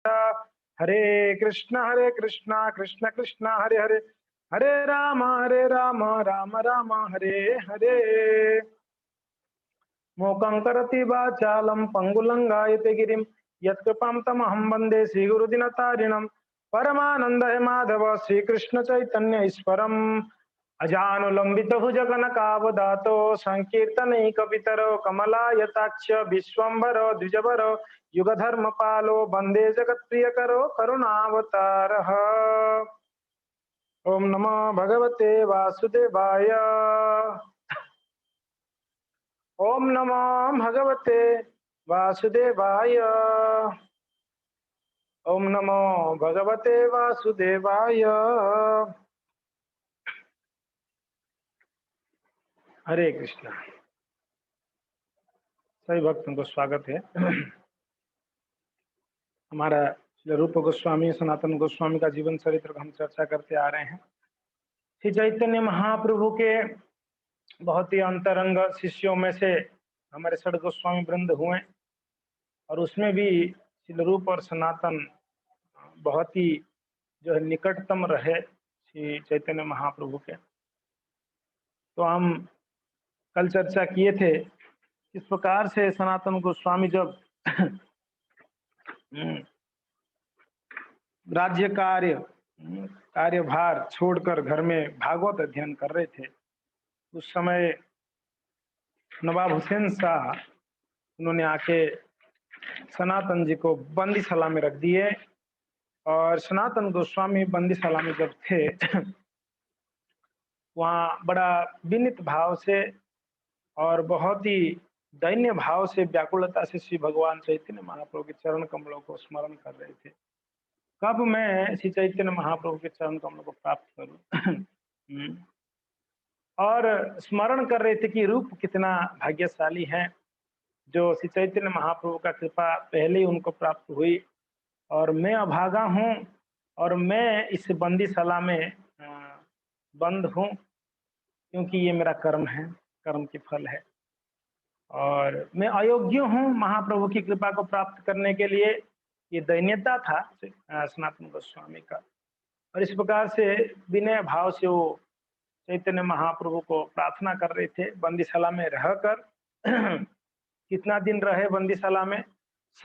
हरे कृष्णा कृष्ण कृष्ण हरे हरे, हरे राम राम राम हरे हरे। मूकं करोति वाचालं पंगुलंघायते गिरिं, यत्कृपां तमहं वन्दे श्रीगुरुदिनतारिणं। परमानंद माधव श्रीकृष्ण चैतन्य ईश्वरम्, अजानुलंबित भुजगनकावदातो संकीर्तनैकपितरो कमलायताक्ष विश्वम्भरो द्विजवरो युगधर्मपालो वन्दे जगत्प्रियकरो करुणावतारः। ओम नमो भगवते वासुदेवाय। ओम नमो भगवते वासुदेवाय। ओम नमो भगवते वासुदेवाय। हरे कृष्णा। सभी भक्तों को स्वागत है। हमारा रूप गोस्वामी सनातन गोस्वामी का जीवन चरित्र हम चर्चा करते आ रहे हैं। श्री चैतन्य महाप्रभु के बहुत ही अंतरंग शिष्यों में से हमारे षड गोस्वामी वृंद हुए, और उसमें भी श्री रूप और सनातन बहुत ही जो है निकटतम रहे श्री चैतन्य महाप्रभु के। तो हम कल चर्चा किए थे इस प्रकार से सनातन गोस्वामी जब राज्य कार्यभार छोड़कर घर में भागवत अध्ययन कर रहे थे, उस समय नवाब हुसैन शाह उन्होंने आके सनातन जी को बंदीशाला में रख दिए। और सनातन गोस्वामी बंदीशाला में जब थे वहाँ बड़ा विनीत भाव से और बहुत ही दैन्य भाव से व्याकुलता से श्री भगवान चैतन्य महाप्रभु के चरण कमलों को स्मरण कर रहे थे। कब मैं श्री चैतन्य महाप्रभु के चरण कमलों को प्राप्त करूं। और स्मरण कर रहे थे कि रूप कितना भाग्यशाली है, जो श्री चैतन्य महाप्रभु का कृपा पहले ही उनको प्राप्त हुई, और मैं अभागा हूँ और मैं इस बंदीशाला में बंद हूँ, क्योंकि ये मेरा कर्म है, कर्म के फल है, और मैं अयोग्य हूँ महाप्रभु की कृपा को प्राप्त करने के लिए। ये दैन्यता था सनातन गोस्वामी का। और इस प्रकार से विनय भाव से वो चैतन्य महाप्रभु को प्रार्थना कर रहे थे बंदीशाला में रहकर। कितना दिन रहे बंदीशाला में?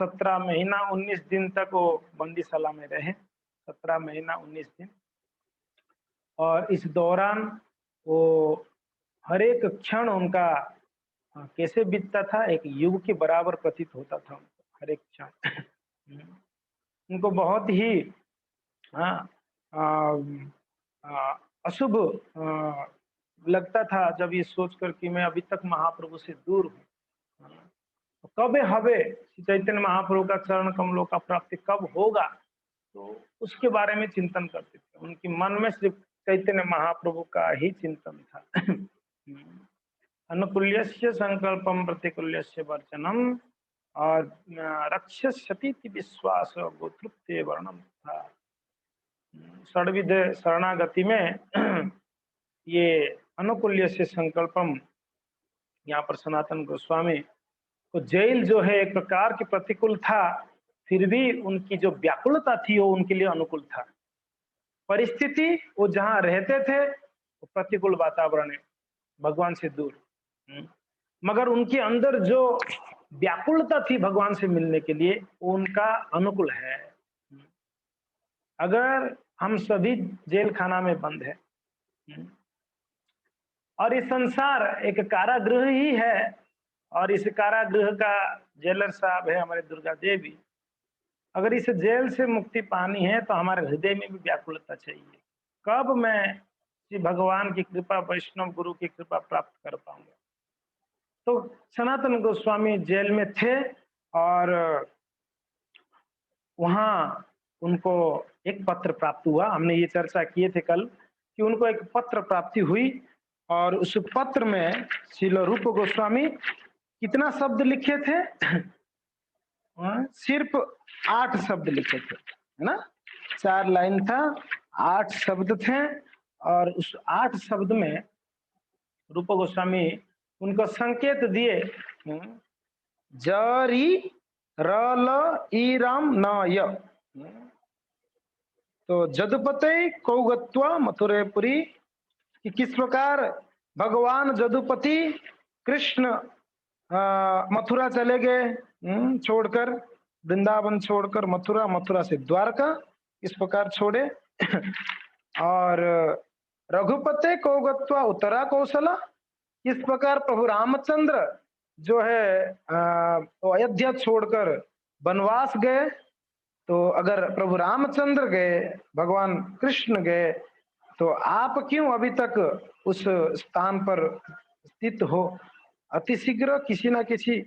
17 महीना 19 दिन तक वो बंदीशाला में रहे, 17 महीना 19 दिन। और इस दौरान वो हर एक क्षण उनका कैसे बीतता था, एक युग के बराबर प्रतीत होता था उनको हर एक क्षण। उनको बहुत ही अशुभ लगता था जब ये सोचकर कि मैं अभी तक महाप्रभु से दूर हूँ। तो कब हवे चैतन्य महाप्रभु का चरण कमलों का प्राप्ति कब होगा, तो उसके बारे में चिंतन करते थे। उनके मन में सिर्फ चैतन्य महाप्रभु का ही चिंतन था। अनुकूल्यस्य संकल्पम प्रतिकूल्यस्य वर्चनम, और रक्षस्यति विश्वास गोतृप्ते वर्णम था। षड्विध शरणागति में ये अनुकूल्य से संकल्पम, यहाँ पर सनातन गोस्वामी को जेल जो है एक प्रकार के प्रतिकूल था, फिर भी उनकी जो व्याकुलता थी वो उनके लिए अनुकूल था। परिस्थिति वो जहाँ रहते थे वो प्रतिकूल वातावरण है, भगवान से दूर, मगर उनके अंदर जो व्याकुलता थी भगवान से मिलने के लिए वो उनका अनुकूल है। अगर हम सभी जेल खाना में बंद है और ये संसार एक कारागृह ही है, और इस कारागृह का जेलर साहब है हमारे दुर्गा देवी। अगर इस जेल से मुक्ति पानी है तो हमारे हृदय में भी व्याकुलता चाहिए। कब मैं श्री भगवान की कृपा, वैष्णव गुरु की कृपा प्राप्त कर पाऊंगा। तो सनातन गोस्वामी जेल में थे, और वहां उनको एक पत्र प्राप्त हुआ। हमने ये चर्चा किए थे कल कि उनको एक पत्र प्राप्ति हुई, और उस पत्र में श्रील रूप गोस्वामी कितना शब्द लिखे थे? सिर्फ 8 शब्द लिखे थे, है ना। 4 लाइन था, 8 शब्द थे, और उस 8 शब्द में रूप गोस्वामी उनको संकेत दिए, जरी रल ईराम न य, तो जदुपते कौगत्वा मथुरेपुरी, कि किस प्रकार भगवान जदुपति कृष्ण मथुरा चले गए, छोड़कर वृंदावन, छोड़कर मथुरा, मथुरा से द्वारका इस प्रकार छोड़े। और रघुपते कौगत्वा उत्तरा कौशला, इस प्रकार प्रभु रामचंद्र जो है तो अयोध्या छोड़कर वनवास गए। तो अगर प्रभु रामचंद्र गए, भगवान कृष्ण गए, तो आप क्यों अभी तक उस स्थान पर स्थित हो? अतिशीघ्र किसी ना किसी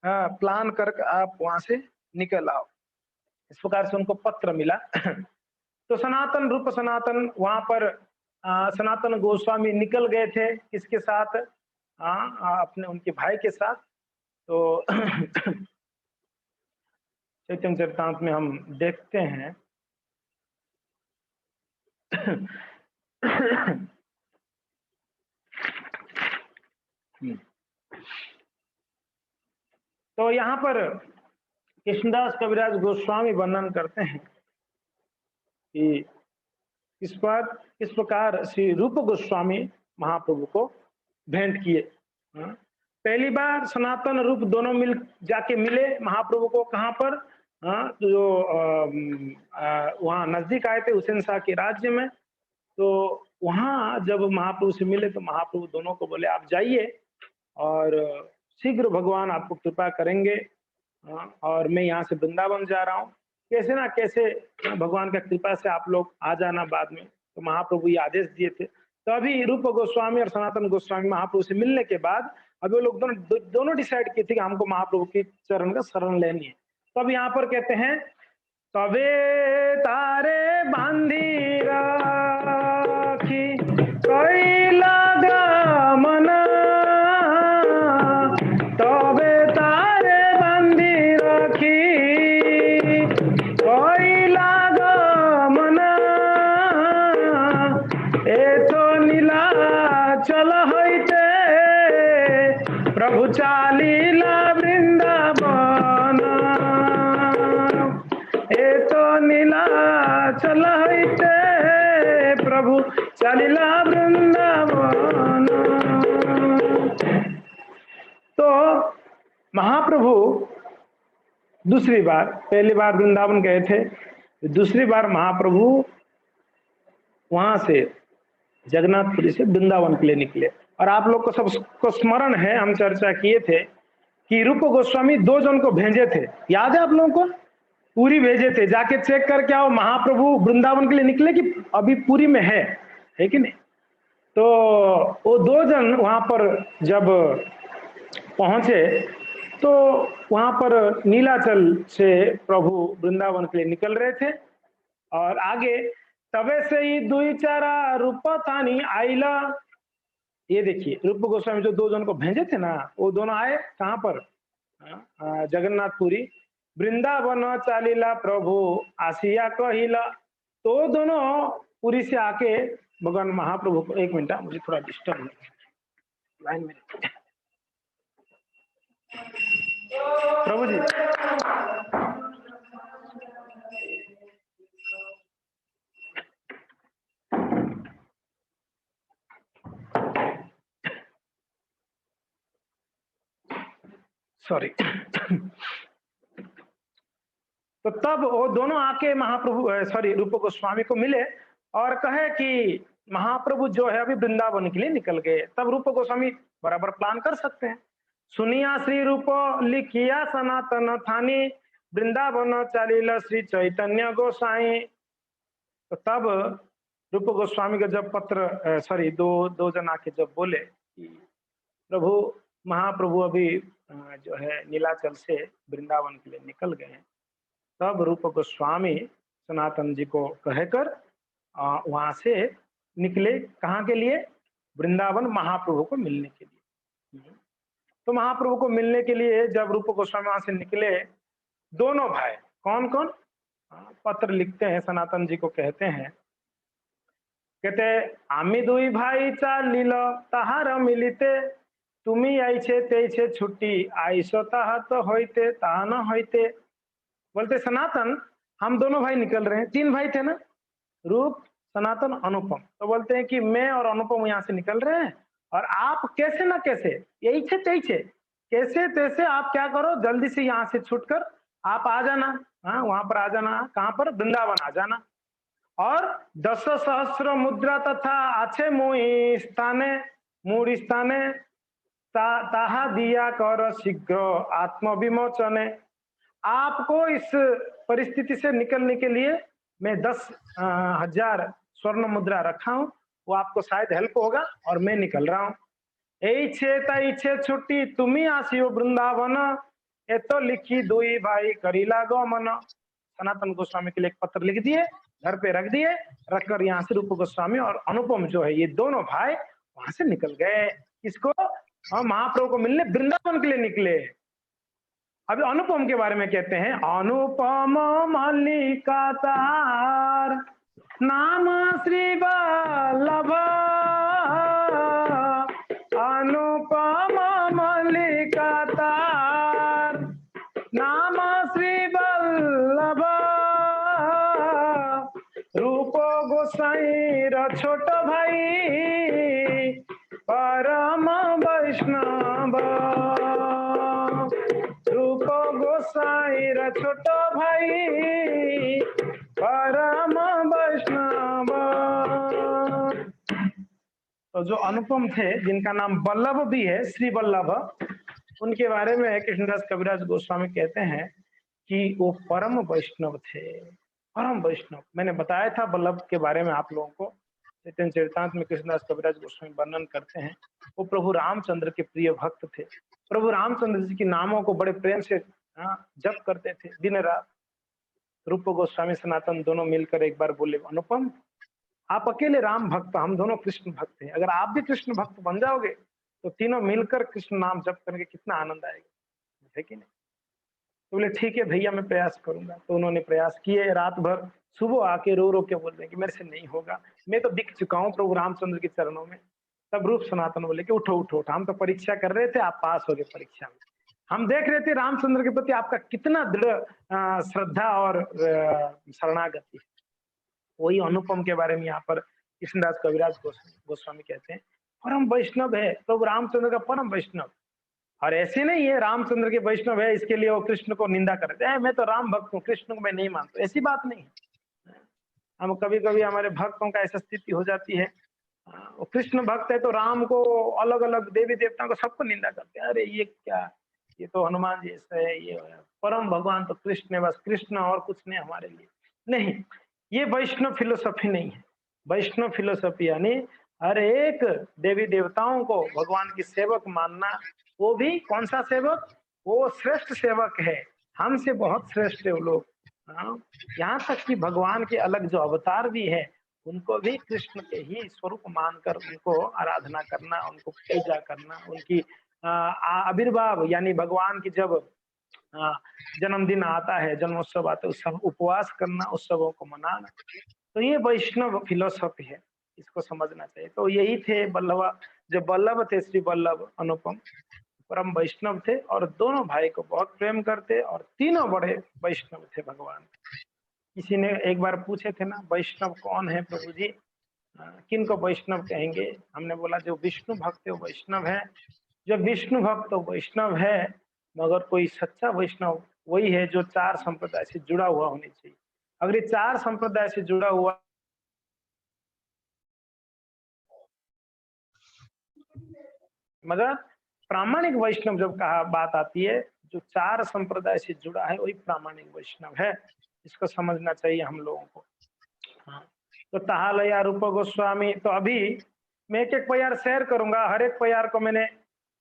प्लान करके आप वहां से निकल आओ। इस प्रकार से उनको पत्र मिला। तो सनातन रूप सनातन वहां पर सनातन गोस्वामी निकल गए थे, किसके साथ? अपने उनके भाई के साथ। तो चैतन्य चरितामृत में हम देखते हैं तो यहाँ पर कृष्णदास कविराज गोस्वामी वर्णन करते हैं कि इस प्रकार श्री रूप गोस्वामी महाप्रभु को भेंट किए। पहली बार सनातन रूप दोनों मिल जाके मिले महाप्रभु को, कहाँ पर? जो वहाँ नजदीक आए थे हुसैन शाह के राज्य में। तो वहाँ जब महाप्रभु से मिले तो महाप्रभु दोनों को बोले आप जाइए और शीघ्र भगवान आपको कृपा करेंगे, और मैं यहाँ से वृंदावन जा रहा हूँ, कैसे ना कैसे भगवान का कृपा से आप लोग आ जाना बाद में। तो महाप्रभु ये आदेश दिए थे। तो अभी रूप गोस्वामी और सनातन गोस्वामी महाप्रभु से मिलने के बाद अभी वो लोग दोनों डिसाइड किए थे कि हमको महाप्रभु के चरण का शरण लेनी है। तो अब यहाँ पर कहते हैं तबे तारे बांधी राखी कैला गमना, तबे तारे बांधी राखी कैला गमना, ए तो नीला चल हईते प्रभु चालीला वृंदावन, ए तो नीला चल हईते प्रभु चालीला वृंदावन। तो महाप्रभु दूसरी बार, पहली बार वृंदावन गए थे, दूसरी बार महाप्रभु वहां से जगन्नाथपुरी से वृंदावन के लिए निकले। और आप लोग को सबको स्मरण है, हम चर्चा किए थे कि रूप गोस्वामी 2 जन को भेजे थे, याद है आप लोगों को? पूरी भेजे थे, जाके चेक करके आओ महाप्रभु वृंदावन के लिए निकले कि अभी पूरी में है कि नहीं। तो वो 2 जन वहां पर जब पहुंचे तो वहां पर नीलाचल से प्रभु वृंदावन के लिए निकल रहे थे। और आगे तबे से ही दुई चारा रूप थानी आईला, ये देखिए रूप गोस्वामी जो 2 जन को भेजे थे ना, वो दोनों आए कहाँ पर? जगन्नाथपुरी। वृंदावन चालीला प्रभु आसिया कहिला, तो दोनों पुरी से आके भगवान महाप्रभु को, एक मिनट मुझे थोड़ा डिस्टर्ब है, लाइन में प्रभु जी। सॉरी। तो तब वो दोनों आके महाप्रभु सॉरी रूप गोस्वामी को मिले और कहे कि महाप्रभु जो है अभी वृंदावन के लिए निकल गए। तब रूप गोस्वामी बराबर प्लान कर सकते हैं, सुनिया श्री रूप लिखिया सनातन थानी वृंदावन चालीला श्री चैतन्य गोसाई। तो तब रूप गोस्वामी का जब पत्र सॉरी दो जन आके जब बोले कि प्रभु महाप्रभु अभी जो है नीलाचल से वृंदावन के लिए निकल गए हैं, तब रूप गोस्वामी सनातन जी को कहकर वहां से निकले, कहाँ के लिए? वृंदावन महाप्रभु को मिलने के लिए। तो महाप्रभु को मिलने के लिए जब रूप गोस्वामी वहां से निकले, दोनों भाई कौन कौन पत्र लिखते हैं, सनातन जी को कहते हैं, कहते आमी दुई भाई चालिल ताहार मिलिते, तुमी आइछे तेइछे छुट्टी आइसो ताहा तो होइते ताहा न होइते। बोलते सनातन हम दोनों भाई निकल रहे हैं, 3 भाई थे ना, रूप, सनातन, अनुपम। तो बोलते हैं कि मैं और अनुपम यहाँ से निकल रहे हैं और आप कैसे ना कैसे, यही छे तही छे, कैसे तैसे आप क्या करो, जल्दी से यहाँ से छूटकर आप आ जाना। हाँ, वहां पर आ जाना, कहाँ पर, वृंदावन आ जाना। और 10 सहस्र मुद्रा तथा आछे मुई स्थाने, मूड स्थाने, ताहा दिया कर शीघ्र आत्मविमोचने। आपको इस परिस्थिति से निकलने के लिए मैं 10,000 स्वर्ण मुद्रा रखा हूं, वो आपको शायद हेल्प होगा और मैं निकल रहा हूं। छे छुट्टी तुम्ही आसियो वृंदावन, ये तो लिखी दुई भाई करीला गमन। सनातन गोस्वामी के लिए एक पत्र लिख दिए, घर पे रख दिए, रखकर यहाँ से रूप गोस्वामी और अनुपम जो है, ये दोनों भाई वहां से निकल गए। इसको महाप्रभु को मिलने वृंदावन के लिए निकले। अभी अनुपम के बारे में कहते हैं, अनुपम मल्लिका तार नाम श्री वल्लभ, अनुपम मल्लिका तार नाम श्री वल्लभ, रूप गोसाई छोट भाई परम वैष्णव, रूप गोसाई छोट भाई परम वैष्णव। तो जो अनुपम थे, जिनका नाम वल्लभ भी है, श्री वल्लभ, उनके बारे में कृष्णदास कविराज गोस्वामी कहते हैं कि वो परम वैष्णव थे, परम वैष्णव। मैंने बताया था वल्लभ के बारे में आप लोगों को, चैतन्य चरितामृत में कृष्णदास कविराज गोस्वामी वर्णन करते हैं। वो प्रभु रामचंद्र के प्रिय भक्त थे। प्रभु रामचंद्र जी के नामों को बड़े प्रेम से जप करते थे दिन रात। रूप गोस्वामी सनातन दोनों मिलकर एक बार बोले, अनुपम आप अकेले राम भक्त, हम दोनों कृष्ण भक्त हैं, अगर आप भी कृष्ण भक्त बन जाओगे तो तीनों मिलकर कृष्ण नाम जप करके कितना आनंद आएगा, है कि नहीं। तो बोले ठीक है भैया, मैं प्रयास करूंगा। तो उन्होंने प्रयास किए, रात भर, सुबह आके रो रो के बोल रहे कि मेरे से नहीं होगा, मैं तो बिक चुका हूँ प्रभु रामचंद्र के चरणों में। तब रूप सनातन बोले कि उठो उठो उठो, हम तो परीक्षा कर रहे थे, आप पास हो गए परीक्षा में, हम देख रहे थे रामचंद्र के प्रति आपका कितना दृढ़ श्रद्धा और शरणागति। वही अनुपम के बारे में यहाँ पर कृष्णदास कविराज गोस्वामी कहते हैं, परम वैष्णव है प्रभु रामचंद्र का, परम वैष्णव। और ऐसे नहीं है रामचंद्र के वैष्णव है इसके लिए वो कृष्ण को निंदा करते हैं, मैं तो राम भक्त हूँ, कृष्ण को मैं नहीं मानता, ऐसी बात नहीं है। हम कभी कभी हमारे भक्तों का ऐसा स्थिति हो जाती है, वो कृष्ण भक्त है तो राम को, अलग अलग देवी देवताओं को, सबको निंदा करते हैं, अरे ये क्या, ये तो हनुमान जी ऐसा है, ये परम भगवान तो कृष्ण है, बस कृष्ण और कुछ नहीं हमारे लिए। नहीं, ये वैष्णव फिलोसफी नहीं है। वैष्णव फिलोसफी यानी हर एक देवी देवताओं को भगवान की सेवक मानना, वो भी कौन सा सेवक, वो श्रेष्ठ सेवक है, हमसे बहुत श्रेष्ठ है वो लोग। यहाँ तक कि भगवान के अलग जो अवतार भी है, उनको भी कृष्ण के ही स्वरूप मानकर उनको आराधना करना, उनको पूजा करना, उनकी आविर्भाव यानी भगवान की जब जन्मदिन आता है, जन्मोत्सव आता है, उस सब उपवास करना, उत्सवों को मनाना। तो ये वैष्णव फिलोसफी है, इसको समझना चाहिए। तो यही थे वल्लभ, जो वल्लभ थे श्री वल्लभ अनुपम, परम वैष्णव थे और दोनों भाई को बहुत प्रेम करते और तीनों बड़े वैष्णव थे भगवान। किसी ने एक बार पूछे थे ना, वैष्णव कौन है प्रभु जी, किन को वैष्णव कहेंगे। हमने बोला जो विष्णु भक्त है वो वैष्णव है, जो विष्णु भक्त तो वैष्णव है, मगर कोई सच्चा वैष्णव वही है जो 4 संप्रदाय से जुड़ा हुआ होने चाहिए। अगर ये 4 संप्रदाय से जुड़ा हुआ, मगर प्रामाणिक वैष्णव जब कहा बात आती है, जो 4 संप्रदाय से जुड़ा है वही प्रामाणिक वैष्णव है, इसको समझना चाहिए हम लोगों को। हाँ। तो ताहालया रूप गोस्वामी, तो अभी मैं एक एक प्यार शेयर करूंगा, हर एक प्यार को मैंने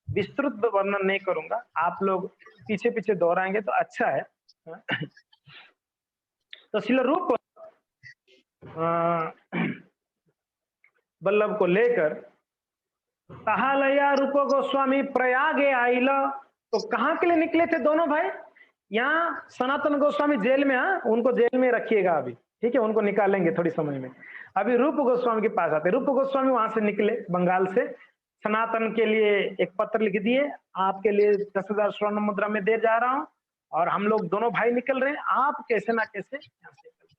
विस्तृत वर्णन नहीं करूंगा, आप लोग पीछे पीछे दोहराएंगे तो अच्छा है। तो शिल रूप वल्लभ को लेकर ताहालया रूप गोस्वामी प्रयागे आइल। तो कहाँ के लिए निकले थे दोनों भाई, यहाँ सनातन गोस्वामी जेल में, उनको जेल में रखिएगा अभी, ठीक है, उनको निकालेंगे थोड़ी समय में। अभी रूप गोस्वामी के पास आते, रूप गोस्वामी वहां से निकले बंगाल से, सनातन के लिए एक पत्र लिख दिए, आपके लिए 10,000 स्वर्ण मुद्रा में दे जा रहा हूँ, और हम लोग दोनों भाई निकल रहे हैं, आप कैसे ना कैसे यहाँ से निकल।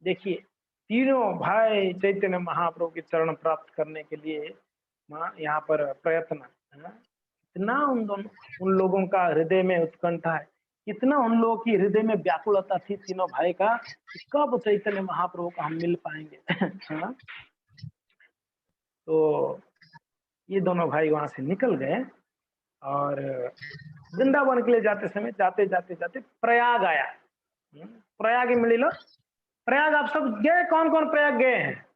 देखिए तीनों भाई चैतन्य महाप्रभु के चरण प्राप्त करने के लिए यहाँ पर प्रयत्न है। इतना उन लोगों का हृदय में उत्कंठा है, कितना उन लोगों की हृदय में व्याकुलता थी तीनों भाई का कि कब चैतन्य महाप्रभु को हम मिल पाएंगे। हाँ? तो ये दोनों भाई वहां से निकल गए और वृंदावन के लिए जाते समय जाते जाते जाते प्रयाग आया। प्रयाग मिली लो, प्रयाग आप सब गए? कौन कौन प्रयाग गए हैं?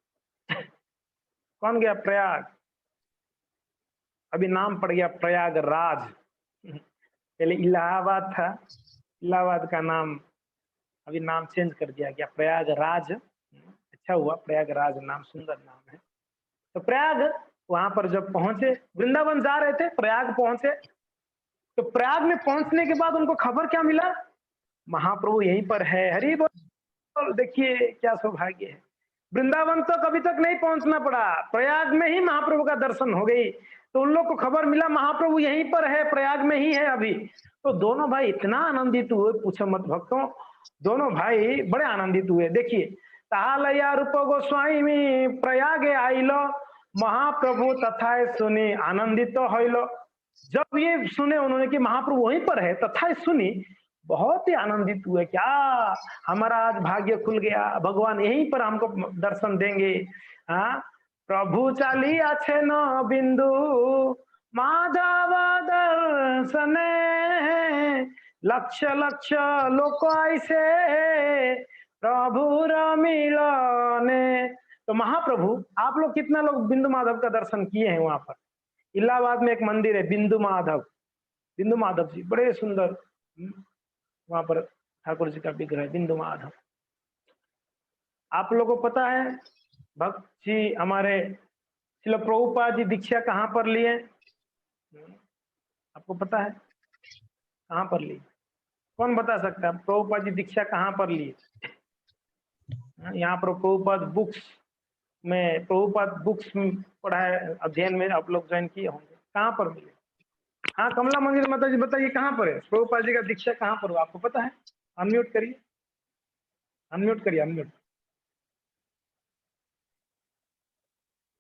कौन गया प्रयाग? अभी नाम पड़ गया प्रयागराज। पहले इलाहाबाद था, इलाहाबाद का नाम अभी नाम चेंज कर दिया गया प्रयागराज। अच्छा हुआ, प्रयागराज नाम सुंदर नाम है। तो प्रयाग वहां पर जब पहुंचे, वृंदावन जा रहे थे, प्रयाग पहुंचे, तो प्रयाग में पहुंचने के बाद उनको खबर क्या मिला? महाप्रभु यहीं पर है। हरि बोल। देखिए क्या सौभाग्य है, वृंदावन तो कभी तक नहीं पहुंचना पड़ा, प्रयाग में ही महाप्रभु का दर्शन हो गई। तो उन लोग को खबर मिला महाप्रभु यहीं पर है, प्रयाग में ही है अभी। तो दोनों भाई इतना आनंदित हुए, पूछो मत भक्तों, दोनों भाई बड़े आनंदित हुए। देखिए तालया रूप गोस्वामी प्रयाग आइलो, महाप्रभु तथा सुनी आनंदित तो होइलो। जब ये सुने उन्होंने कि महाप्रभु वहीं पर है, तथा सुनी, बहुत ही आनंदित हुए। क्या हमारा आज भाग्य खुल गया, भगवान यहीं पर हमको दर्शन देंगे। हाँ, प्रभु चाली आछे न बिंदु माधव दर्शने, लक्ष लक्ष लोक ऐसे प्रभुर मिलने। तो महाप्रभु, आप लोग कितना लोग बिंदु माधव का दर्शन किए हैं? वहां पर इलाहाबाद में एक मंदिर है बिंदु माधव, बिंदु माधव जी बड़े सुंदर, वहां पर ठाकुर जी का विग्रह बिंदु माधव। आप लोगों को पता है भक्त जी हमारे श्रील प्रभुपाद जी दीक्षा कहाँ पर लिए? आपको पता है कहाँ पर ली? कौन बता सकता है प्रभुपाद जी दीक्षा कहाँ पर लिए? यहाँ पर प्रभुपाद बुक्स में, प्रभुपाद बुक्स में पढ़ा है, अध्ययन में आप लोग ज्वाइन किए होंगे। कहाँ पर मिले? हाँ कमला मंदिर माता जी बताइए कहाँ पर है प्रभुपाद जी का दीक्षा? कहाँ पर हुआ आपको पता है? अनम्यूट करिए, अनम्यूट करिए, अनम्यूट।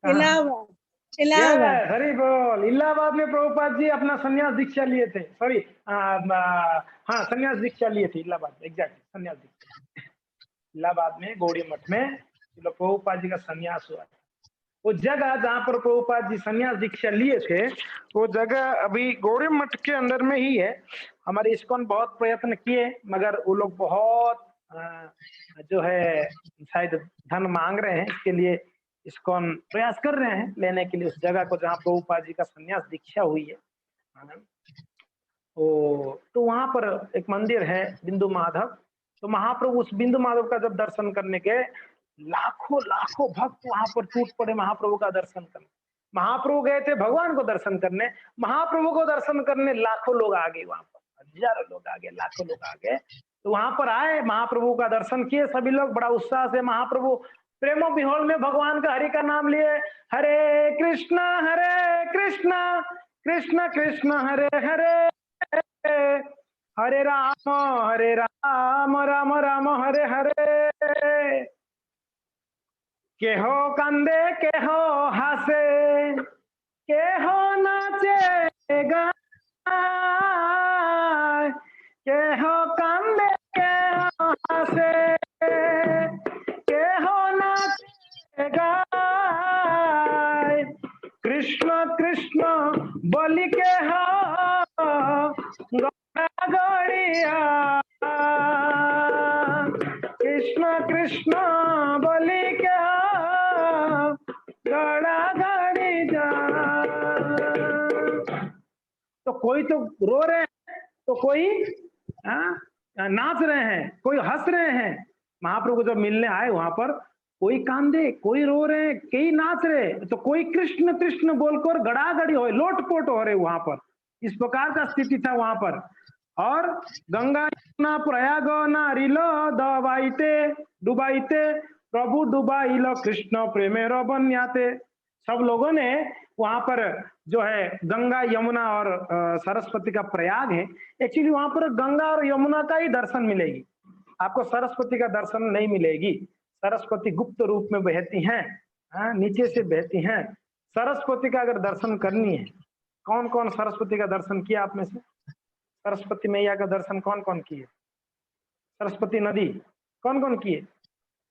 इलाहाबाद, इलाहाबाद। हरि बोल। इलाहाबाद में प्रभुपाद जी अपना संन्यास दीक्षा लिए थे, सॉरी हाँ संन्यास दीक्षा लिए थे इलाहाबाद में, एग्जैक्ट संन्यास दीक्षा इलाहाबाद में गौड़ी मठ में प्रभुपाद जी का संन्यास हुआ। वो जगह जहाँ पर प्रभुपाद जी संन्यास दीक्षा लिए थे, वो जगह अभी गौड़ी मठ के अंदर में ही है। हमारे इस्कॉन बहुत प्रयत्न किए, मगर वो लोग बहुत जो है शायद धन मांग रहे हैं, इसके लिए इस्कॉन प्रयास कर रहे हैं लेने के लिए उस जगह को जहाँ प्रभुपाद जी का संन्यास दीक्षा हुई है। तो वहां पर एक मंदिर है बिंदु माधव। तो महाप्रभु उस बिंदु माधव का जब दर्शन करने के लाखों लाखों भक्त वहां पर टूट पड़े महाप्रभु का दर्शन करने। महाप्रभु गए थे भगवान को दर्शन करने, महाप्रभु को दर्शन करने लाखों लोग आ गए, वहां पर हजारों लोग आ गए, लाखों लोग आ गए। तो वहां पर आए, महाप्रभु का दर्शन किए सभी लोग बड़ा उत्साह से। महाप्रभु प्रेमो विहोल में भगवान का हरि का नाम लिए, हरे कृष्ण कृष्ण कृष्ण हरे हरे, हरे राम राम राम हरे हरे। केहो कांदे केहो हासे, केहो नाचे गाए, केहो कांदे केहो हासे, केहो नाचे गाए। कृष्ण कृष्ण बोली के गड़िया, कृष्ण कृष्ण बोली क्या गड़ा गड़ी जा। तो कोई तो रो रहे हैं, तो कोई नाच रहे हैं, कोई हंस रहे हैं। महाप्रभु जब मिलने आए वहां पर कोई कांदे, कोई रो रहे हैं, कई नाच रहे, तो कोई कृष्ण कृष्ण बोलकर गड़ागड़ी हो, लोटपोट हो रहे वहां पर। इस प्रकार का स्थिति था वहां पर। और गंगा ना प्रयाग नारिलो दबाइते डुबाइते, प्रभु डुबाइलो कृष्ण प्रेमेरो बन्याते। सब लोगों ने वहां पर जो है गंगा यमुना और सरस्वती का प्रयाग है। एक्चुअली वहां पर गंगा और यमुना का ही दर्शन मिलेगी, आपको सरस्वती का दर्शन नहीं मिलेगी। सरस्वती गुप्त रूप में बहती हैं, नीचे से बहती हैं। सरस्वती का अगर दर्शन करनी है, कौन कौन सरस्वती का दर्शन किया आप में से? सरस्वती मैया का दर्शन कौन कौन किए? सरस्वती नदी कौन कौन किए?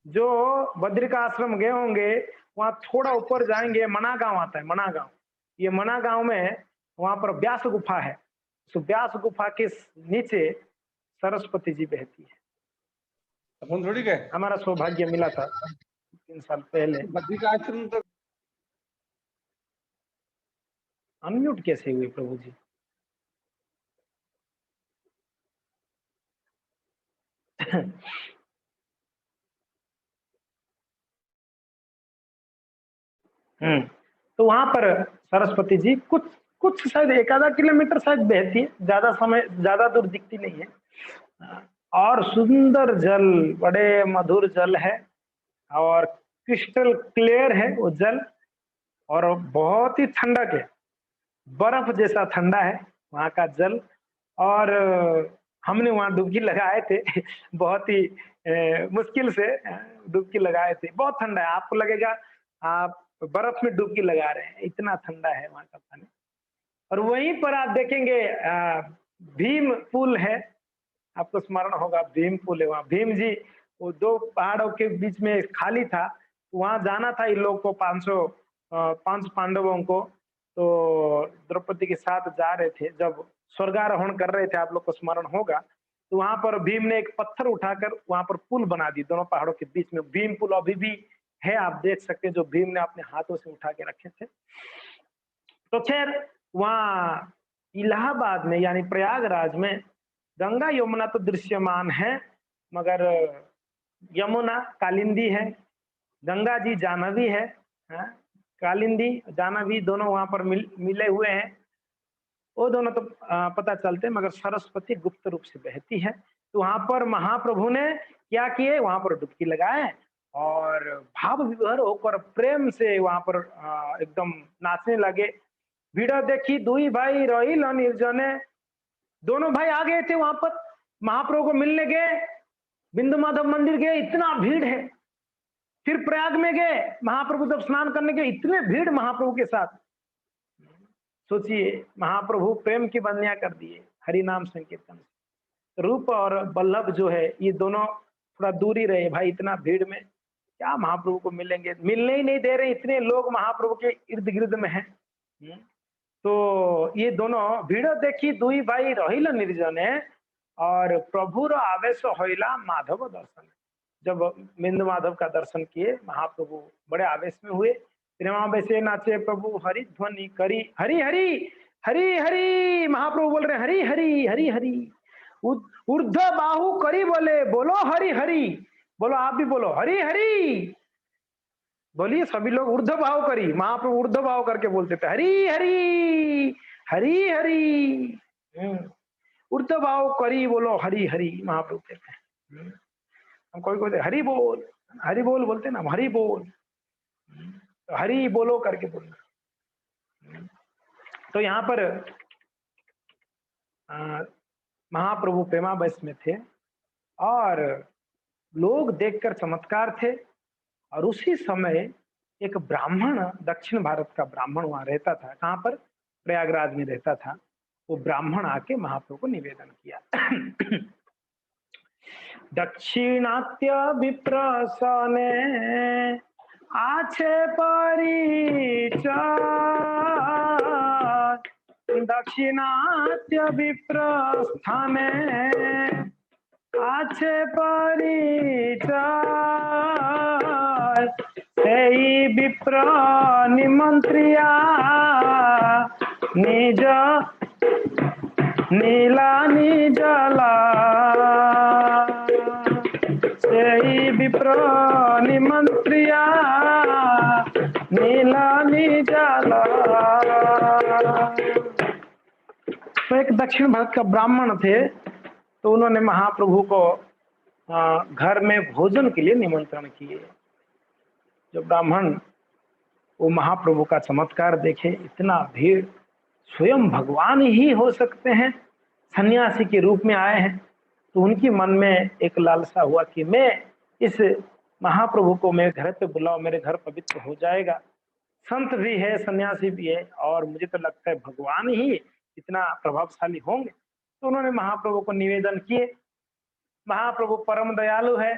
जो बद्री का आश्रम गए होंगे, वहां थोड़ा ऊपर जाएंगे, मना गांव आता है, मना गांव। ये मना गांव में वहां पर व्यास गुफा है, तो व्यास गुफा के नीचे सरस्वती जी बहती है। अपन थोड़ी गए, हमारा सौभाग्य मिला था 3 साल पहले। बद्री का आश्रम तो अनम्यूट कैसे हुए प्रभु जी? तो वहां पर सरस्वती जी कुछ कुछ शायद 1 आधा किलोमीटर शायद बहती है, ज्यादा समय ज्यादा दूर दिखती नहीं है। और सुंदर जल, बड़े मधुर जल है और क्रिस्टल क्लियर है वो जल, और बहुत ही ठंडक है, बर्फ जैसा ठंडा है वहां का जल। और हमने वहां डुबकी लगाए थे बहुत ही मुश्किल से डुबकी लगाए थे। बहुत ठंडा है, आपको लगेगा आप बर्फ में डुबकी लगा रहे हैं, इतना ठंडा है वहां का पानी। और वहीं पर आप देखेंगे भीम पुल है, आपको स्मरण होगा भीम पुल है वहां। भीम जी वो 2 पहाड़ों के बीच में खाली था, वहां जाना था इन लोग को, 5 पांडवों को। तो द्रौपदी के साथ जा रहे थे, जब स्वर्गारोहण कर रहे थे, आप लोग को स्मरण होगा, तो वहां पर भीम ने एक पत्थर उठाकर वहां पर पुल बना दी दोनों पहाड़ों के बीच में। भीम पुल अभी भी है, आप देख सकते हैं, जो भीम ने अपने हाथों से उठा के रखे थे। तो खैर वहां इलाहाबाद में यानी प्रयागराज में गंगा यमुना तो दृश्यमान है, मगर यमुना कालिंदी है, गंगा जी जाह्नवी है, कालिंदी जाह्नवी दोनों वहां पर मिले हुए हैं। वो दोनों तो पता चलते हैं, मगर सरस्वती गुप्त रूप से बहती है। तो वहां पर महाप्रभु ने क्या किए, वहां पर डुबकी लगाए और भाव विभोर होकर प्रेम से वहां पर एकदम नाचने लगे। भीड़ देखी दुई भाई रही निर्जने, दोनों भाई आ गए थे वहां पर महाप्रभु को मिलने गए, बिंदु माधव मंदिर गए, इतना भीड़ है। फिर प्रयाग में गए, महाप्रभु जब स्नान करने गए, इतने भीड़ महाप्रभु के साथ। सोचिए, महाप्रभु प्रेम की बंदियां कर दिए हरि नाम संकीर्तन से। रूप और बल्लभ जो है, ये दोनों थोड़ा दूरी रहे भाई, इतना भीड़ में क्या महाप्रभु को मिलेंगे, मिलने ही नहीं दे रहे, इतने लोग महाप्रभु के इर्द गिर्द में हैं। तो ये दोनों भीड़ देखी दुई भाई रहिल निर्जने, और प्रभु रो आवेश होइला माधव दर्शन। जब बिंदु माधव का दर्शन किए महाप्रभु बड़े आवेश में हुए, प्रेमावेशे नाचे प्रभु हरि ध्वनि करी, हरि हरि हरि हरि, महाप्रभु बोल रहे हरि हरि हरि हरि। ऊर्ध्व बाहु करी बोले, बोलो हरि हरि, बोलो आप भी बोलो हरि हरि, बोलिए सभी लोग ऊर्ध्व भाव करी। महाप्रभु ऊर्ध्व भाव करके बोलते थे हरि हरि हरि हरि, ऊर्ध्व भाव करी बोलो हरि हरि, महाप्रभु कहते हैं। हम कोई कोई हरि बोल बोलते ना, हरि बोल, तो हरि बोलो करके बोलना। तो यहाँ पर महाप्रभु प्रेमावेश में थे और लोग देखकर चमत्कार थे। और उसी समय एक ब्राह्मण, दक्षिण भारत का ब्राह्मण वहां रहता था, कहाँ पर? प्रयागराज में रहता था। वो ब्राह्मण आके महाप्रभु को निवेदन किया। दक्षिणात्य विप्रसने आछे परिचय, दक्षिणात्य विप्रस्थाने आछे परिचय, सेई विप्र निमंत्रिया निज नीला निजला, सेई विप्र निमंत्रिया नीला निजला। तो एक दक्षिण भारत का ब्राह्मण थे, तो उन्होंने महाप्रभु को घर में भोजन के लिए निमंत्रण किए। जो ब्राह्मण वो महाप्रभु का चमत्कार देखे। इतना भीड़, स्वयं भगवान ही हो सकते हैं, सन्यासी के रूप में आए हैं। तो उनके मन में एक लालसा हुआ कि मैं इस महाप्रभु को मेरे घर पे बुलाओ, मेरे घर पवित्र हो जाएगा। संत भी है, सन्यासी भी है, और मुझे तो लगता है भगवान ही इतना प्रभावशाली होंगे। तो उन्होंने महाप्रभु को निवेदन किए। महाप्रभु परम दयालु है,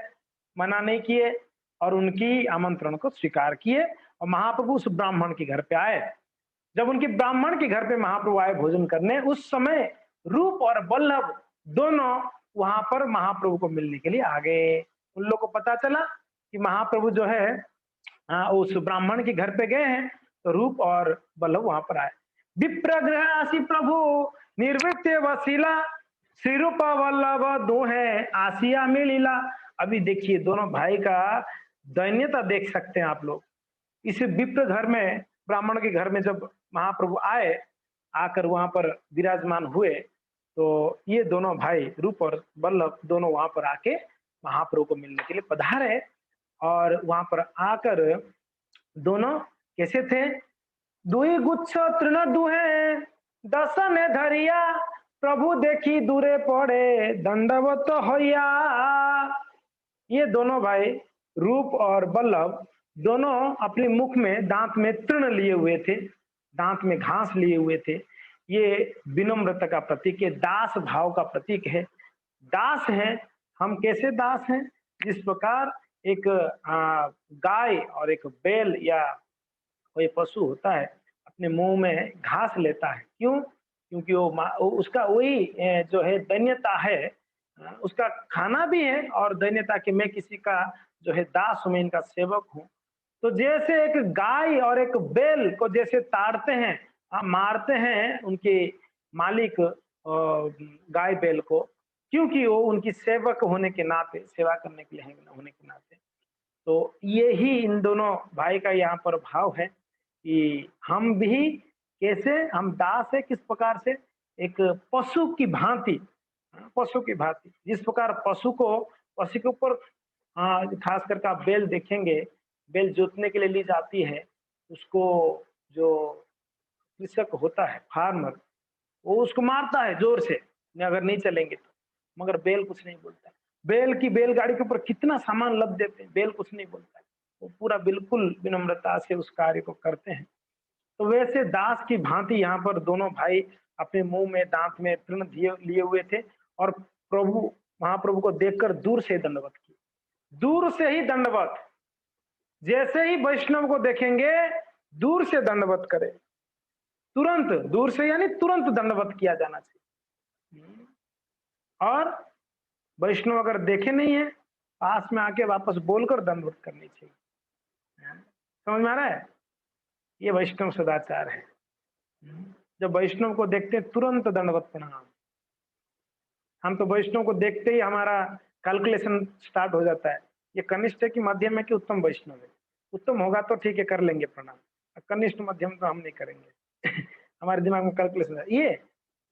मना नहीं किए और उनकी आमंत्रण को स्वीकार किए। और महाप्रभु उस ब्राह्मण के घर पे आए। जब उनके ब्राह्मण के घर पे महाप्रभु आए भोजन करने, उस समय रूप और वल्लभ दोनों वहां पर महाप्रभु को मिलने के लिए आ गए। उन लोगों को पता चला कि महाप्रभु जो है उस ब्राह्मण के घर पे गए हैं। तो रूप और वल्लभ वहां पर आए। विप्रग्रह आसी प्रभु निर्वृत्य वसीला, श्री रूप वल्लभ दो है आसिया में लीला। अभी देखिए दोनों भाई का दैन्यता देख सकते हैं आप लोग। इस विप्र घर में, ब्राह्मण के घर में जब महाप्रभु आए, आकर वहां पर विराजमान हुए, तो ये दोनों भाई रूप और वल्लभ दोनों वहां पर आके महाप्रभु को मिलने के लिए पधारे। और वहां पर आकर दोनों कैसे थे? दुई गुच्छ तृण दुहे दसन धरिया, प्रभु देखी दूरे पड़े दंडवत होया। ये दोनों भाई रूप और वल्लभ दोनों अपने मुख में, दांत में तृण लिए हुए थे, दांत में घास लिए हुए थे। ये विनम्रता का प्रतीक है, दास भाव का प्रतीक है। दास है हम, कैसे दास हैं? जिस प्रकार एक गाय और एक बैल या कोई पशु होता है, अपने मुंह में घास लेता है। क्यों? क्योंकि वो उसका वही जो है दैन्यता है, उसका खाना भी है और दैन्यता कि मैं किसी का जो है दास हूं, मैं इनका सेवक हूँ। तो जैसे एक गाय और एक बैल को जैसे ताड़ते हैं, मारते हैं उनके मालिक गाय बैल को, क्योंकि वो उनकी सेवक होने के नाते, सेवा करने के लिए होने के नाते। तो ये ही इन दोनों भाई का यहाँ पर भाव है कि हम भी कैसे, हम दास है किस प्रकार से, एक पशु की भांति, पशु की भांति। जिस प्रकार पशु के ऊपर खास करके आप बैल देखेंगे, बैल जोतने के लिए ली जाती है, उसको जो कृषक होता है, फार्मर, वो उसको मारता है जोर से, अगर नहीं चलेंगे तो। मगर बैल कुछ नहीं बोलता है। बैलगाड़ी के ऊपर कितना सामान लद देते हैं, बैल कुछ नहीं बोलता है। वो पूरा बिल्कुल विनम्रता से उस कार्य को करते हैं। तो वैसे दास की भांति यहाँ पर दोनों भाई अपने मुंह में, दांत में तृण लिए हुए थे और प्रभु, महाप्रभु को देखकर दूर से दंडवत किए। दूर से ही दंडवत, जैसे ही वैष्णव को देखेंगे दूर से दंडवत करे, तुरंत दूर से, यानी तुरंत दंडवत किया जाना चाहिए। और वैष्णव अगर देखे नहीं है, पास में आके वापस बोलकर दंडवत करनी चाहिए। समझ में आ रहा है? ये वैष्णव सदाचार है। जब वैष्णव को देखते हैं तुरंत दंडवत प्रणाम। हम तो वैष्णव को देखते ही हमारा कैलकुलेशन स्टार्ट हो जाता है, ये कनिष्ठ है कि मध्यम है कि उत्तम वैष्णव है। उत्तम होगा तो ठीक है, कर लेंगे प्रणाम, कनिष्ठ मध्यम तो हम नहीं करेंगे। हमारे दिमाग में कैलकुलेशन है,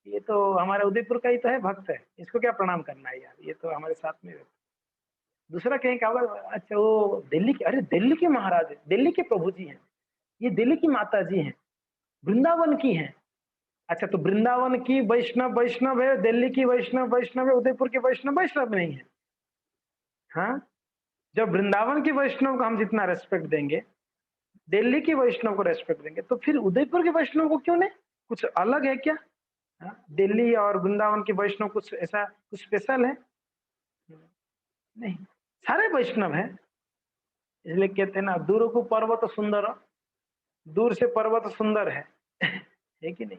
ये तो हमारे उदयपुर का ही तो है, भक्त है, इसको क्या प्रणाम करना है यार, ये तो हमारे साथ में रहता। दूसरा कहीं क्या होगा, अच्छा वो दिल्ली के, अरे दिल्ली के महाराज है, दिल्ली के प्रभु जी हैं, ये दिल्ली की माता जी हैं, वृंदावन की हैं। अच्छा तो वृंदावन की वैष्णव है, दिल्ली की वैष्णव है, उदयपुर की वैष्णव नहीं है। हाँ, जब वृंदावन की वैष्णव को हम जितना रेस्पेक्ट देंगे, दिल्ली की वैष्णव को रेस्पेक्ट देंगे, तो फिर उदयपुर के वैष्णव को क्यों नहीं? कुछ अलग है क्या? हाँ? दिल्ली और वृंदावन की वैष्णव कुछ ऐसा कुछ स्पेशल है? नहीं, सारे वैष्णव हैं। इसलिए कहते हैं ना, दूर को पर्वत सुंदर, दूर से पर्वत सुंदर है। है कि नहीं?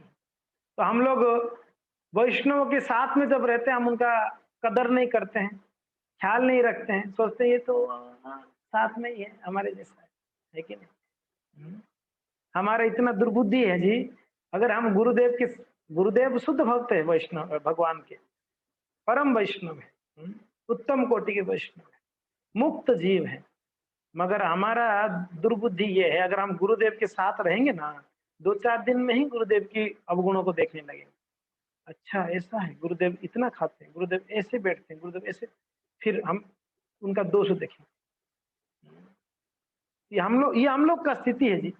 तो हम लोग वैष्णव के साथ में जब रहते हैं, हम उनका कदर नहीं करते हैं, ख्याल नहीं रखते हैं, सोचते हैं ये तो साथ में ही है, हमारे जैसा है कि नहीं? हमारा इतना दुर्बुद्धि है जी। अगर हम गुरुदेव शुद्ध भक्त है, वैष्णव भगवान के परम वैष्णव है, उत्तम कोटि के वैष्णव है, मुक्त जीव है। मगर हमारा दुर्बुद्धि ये है, अगर हम गुरुदेव के साथ रहेंगे ना, 2-4 दिन में ही गुरुदेव की अवगुणों को देखने लगेंगे। अच्छा ऐसा है, गुरुदेव इतना खाते हैं, गुरुदेव ऐसे बैठते हैं, गुरुदेव ऐसे, फिर हम उनका दोष देखें। ये हम लोग का स्थिति है जी।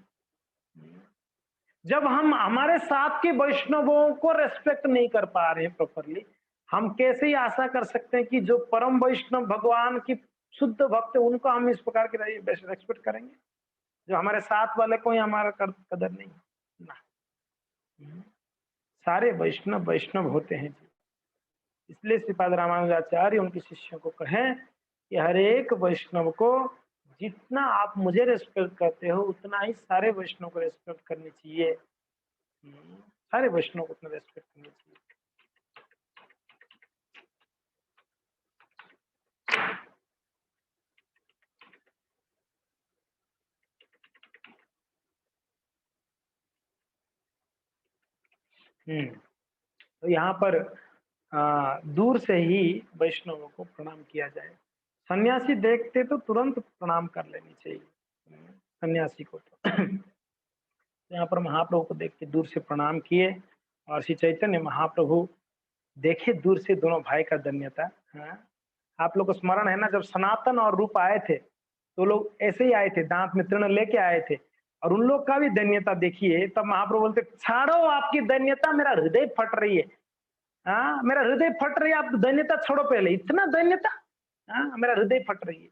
जब हम हमारे साथ के वैष्णवों को रेस्पेक्ट नहीं कर पा रहे हैं प्रॉपरली, हम कैसे ही आशा कर सकते हैं कि जो परम वैष्णव भगवान की शुद्ध भक्त है उनको हम इस प्रकार के रेस्पेक्ट करेंगे, जो हमारे साथ वाले को ही हमारा कदर नहीं ना। सारे वैष्णव वैष्णव होते हैं जी। इसलिए श्रीपाद रामानुजाचार्य उनके शिष्यों को कहें कि हर एक वैष्णव को जितना आप मुझे रेस्पेक्ट करते हो उतना ही सारे वैष्णव को रेस्पेक्ट करनी चाहिए। सारे वैष्णव को उतना रेस्पेक्ट करनी चाहिए। तो यहाँ पर दूर से ही वैष्णवों को प्रणाम किया जाए। सन्यासी देखते तो तुरंत प्रणाम कर लेनी चाहिए सन्यासी को। तो यहाँ पर महाप्रभु को देख के दूर से प्रणाम किए और श्री चैतन्य महाप्रभु देखे दूर से दोनों भाई का धन्यता। आप लोग को स्मरण है ना, जब सनातन और रूप आए थे तो लोग ऐसे ही आए थे, दांत में तृण लेके आए थे और उन लोग का भी धन्यता देखिए। तब महाप्रभु बोलते छाड़ो आपकी धन्यता, मेरा हृदय फट रही है। मेरा हृदय फट रही है, आप धन्यता छोड़ो पहले, इतना धन्यता, मेरा हृदय फट रही है।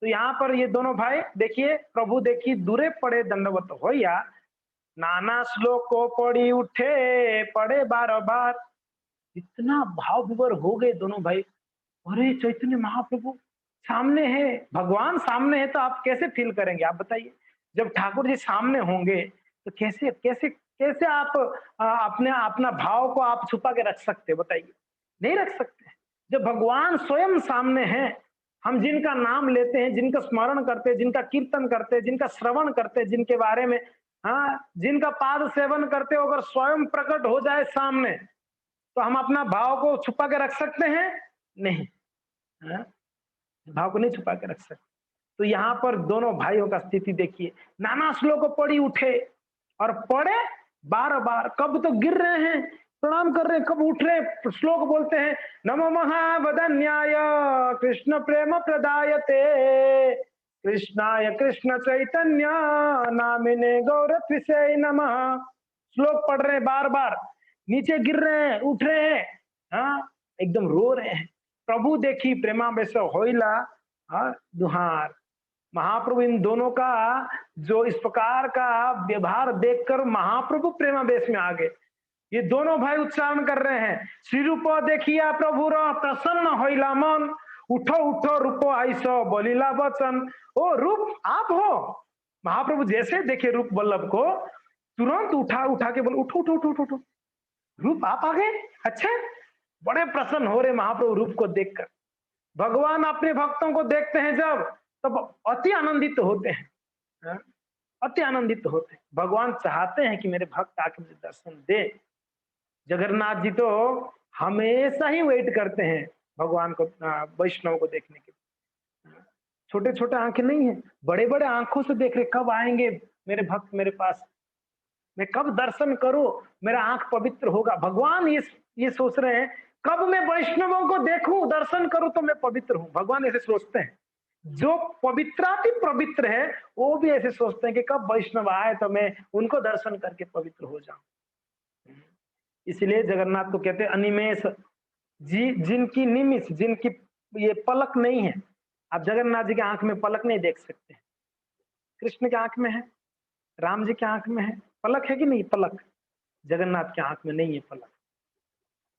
तो यहाँ पर ये दोनों भाई देखिए, प्रभु देखिए दूरे पड़े दंडवत हो या नाना श्लोको पड़ी उठे पड़े बार बार। इतना भाव विवर हो गए दोनों भाई। अरे चैतन्य महाप्रभु सामने है, भगवान सामने है, तो आप कैसे फील करेंगे आप बताइए। जब ठाकुर जी सामने होंगे तो कैसे कैसे कैसे आप अपने अपना भाव को आप छुपा के रख सकते, बताइए, नहीं रख सकते। जब भगवान स्वयं सामने हैं, हम जिनका नाम लेते हैं, जिनका स्मरण करते हैं, जिनका कीर्तन करते हैं, जिनका श्रवण करते हैं, जिनके बारे में जिनका पाद सेवन करते हो, अगर स्वयं प्रकट हो जाए सामने तो हम अपना भाव को छुपा के रख सकते हैं? नहीं, भाव को नहीं छुपा के रख सकते। तो यहाँ पर दोनों भाइयों का स्थिति देखिए, नाना श्लोक पड़ी उठे और पढ़े बार बार। कब तो गिर रहे हैं, प्रणाम कर रहे हैं, कब उठ रहे श्लोक बोलते हैं, नमो महावदन्याय कृष्ण प्रेम प्रदायते कृष्णाय कृष्ण चैतन्य नामिने गौरत्विषे नमः। श्लोक पढ़ रहे हैं बार बार, नीचे गिर रहे हैं, उठ रहे हैं, एकदम रो रहे हैं। प्रभु देखी प्रेमावेश होइला दुहार। महाप्रभु इन दोनों का जो इस प्रकार का व्यवहार देखकर महाप्रभु प्रेमावेश में आ गए। ये दोनों भाई उच्चारण कर रहे हैं, श्री रूप देखिया प्रभु प्रसन्न होइला मन, उठो उठो रूपो आइसो बोलिला वचन। ओ रूप आप हो। महाप्रभु जैसे देखे रूप वल्लभ को, तुरंत उठा के बोले उठो उठो उठो उठो, रूप आप आ गए, अच्छा। बड़े प्रसन्न हो रहे महाप्रभु रूप को देखकर। भगवान अपने भक्तों को देखते हैं जब, तब अति आनंदित होते हैं, अति आनंदित होते हैं। भगवान चाहते हैं कि मेरे भक्त आके मुझे दर्शन दे। जगन्नाथ जी तो हमेशा ही वेट करते हैं भगवान को, वैष्णव को देखने के। छोटे छोटे आंखें नहीं है, बड़े बड़े आंखों से देख रहे, कब आएंगे मेरे भक्त मेरे पास, मैं कब दर्शन करूं, मेरा आंख पवित्र होगा। भगवान ये सोच रहे हैं, कब मैं वैष्णवों को देखूं दर्शन करूं तो मैं पवित्र हूं। भगवान ऐसे सोचते हैं। जो पवित्राति पवित्र है वो भी ऐसे सोचते हैं कि कब वैष्णव आए तो मैं उनको दर्शन करके पवित्र हो जाऊं। इसलिए जगन्नाथ को कहते हैं अनिमेष जी, जिनकी निमिष, जिनकी ये पलक नहीं है। आप जगन्नाथ जी के आंख में पलक नहीं देख सकते। कृष्ण के आंख में है, राम जी के आंख में है पलक, है कि नहीं पलक? जगन्नाथ के आंख में नहीं है पलक,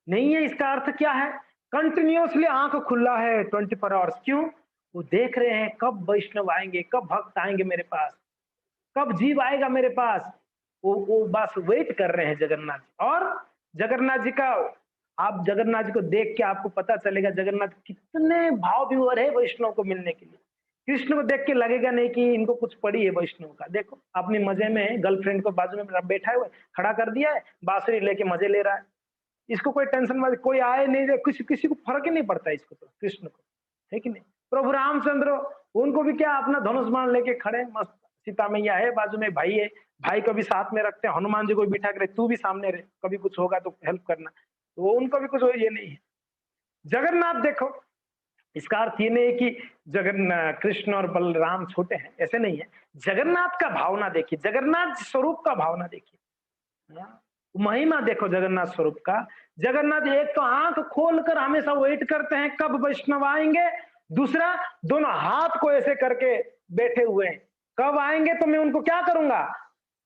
नहीं है। इसका अर्थ क्या है? कंटिन्यूअसली आंख खुला है 24 आवर्स। क्यों? वो देख रहे हैं कब वैष्णव आएंगे, कब भक्त आएंगे मेरे पास, कब जीव आएगा मेरे पास। वो बस वेट कर रहे हैं जगन्नाथ जी। और जगन्नाथ जी का, आप जगन्नाथ जी को देख के आपको पता चलेगा जगन्नाथ कितने भाव विभोर है वैष्णव को मिलने के लिए। कृष्ण को देख के लगेगा नहीं कि इनको कुछ पड़ी है वैष्णव का। देखो अपने मजे में गर्लफ्रेंड को बाजू में बैठा हुआ खड़ा कर दिया है, बांसुरी लेके मजे ले रहा है। इसको कोई टेंशन वाली कोई आए नहीं, किसी को फर्क ही नहीं पड़ता इसको, तो कृष्ण को, है कि नहीं? प्रभु रामचंद्र उनको भी क्या अपना धनुष बाण लेके खड़े मस्त। सीता मैया है बाजू में, भाई है, भाई को भी साथ में रखते हैं। हनुमान जी को बिठा कर तू भी सामने रहे, कभी कुछ होगा तो हेल्प करना। तो उनको भी कुछ ये नहीं है। जगन्नाथ देखो, इसका अर्थ ये नहीं है कि जगन्नाथ कृष्ण और बलराम छोटे हैं, ऐसे नहीं है। जगन्नाथ का भावना देखिए, जगन्नाथ स्वरूप का भावना देखिए। महिमा देखो जगन्नाथ स्वरूप का। जगन्नाथ एक तो आंख खोलकर हमेशा वेट करते हैं कब वैष्णव आएंगे, दूसरा दोनों हाथ को ऐसे करके बैठे हुए हैं, कब आएंगे तो मैं उनको क्या करूंगा,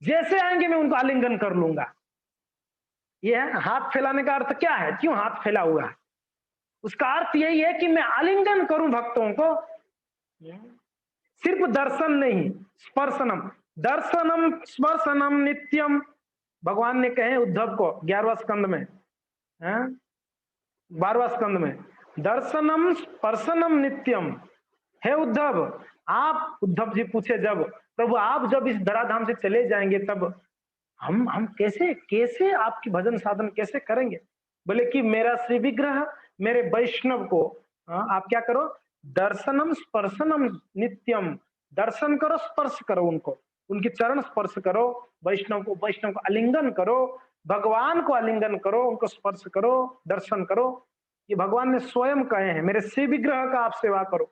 जैसे आएंगे मैं उनको आलिंगन कर लूंगा। ये है हाथ फैलाने का अर्थ क्या है, क्यों हाथ फैला हुआ है? उसका अर्थ यही है कि मैं आलिंगन करूं भक्तों को, सिर्फ दर्शन नहीं, स्पर्शनम। दर्शनम स्पर्शनम नित्यम, भगवान ने कहे उद्धव को 11वां स्कंद में, 12वां स्कंद में, दर्शनम स्पर्शनम नित्यम। हे उद्धव, आप, उद्धव जी पूछे जब, प्रभु आप जब इस धराधाम से चले जाएंगे तब हम कैसे कैसे आपकी भजन साधन कैसे करेंगे? बोले कि मेरा श्री विग्रह, मेरे वैष्णव को आप क्या करो, दर्शनम स्पर्शनम नित्यम, दर्शन करो स्पर्श करो उनको, उनके चरण स्पर्श करो, वैष्णव को आलिंगन करो, भगवान को आलिंगन करो, उनको स्पर्श करो, दर्शन करो। ये भगवान ने स्वयं कहे हैं, मेरे श्री विग्रह का आप सेवा करो।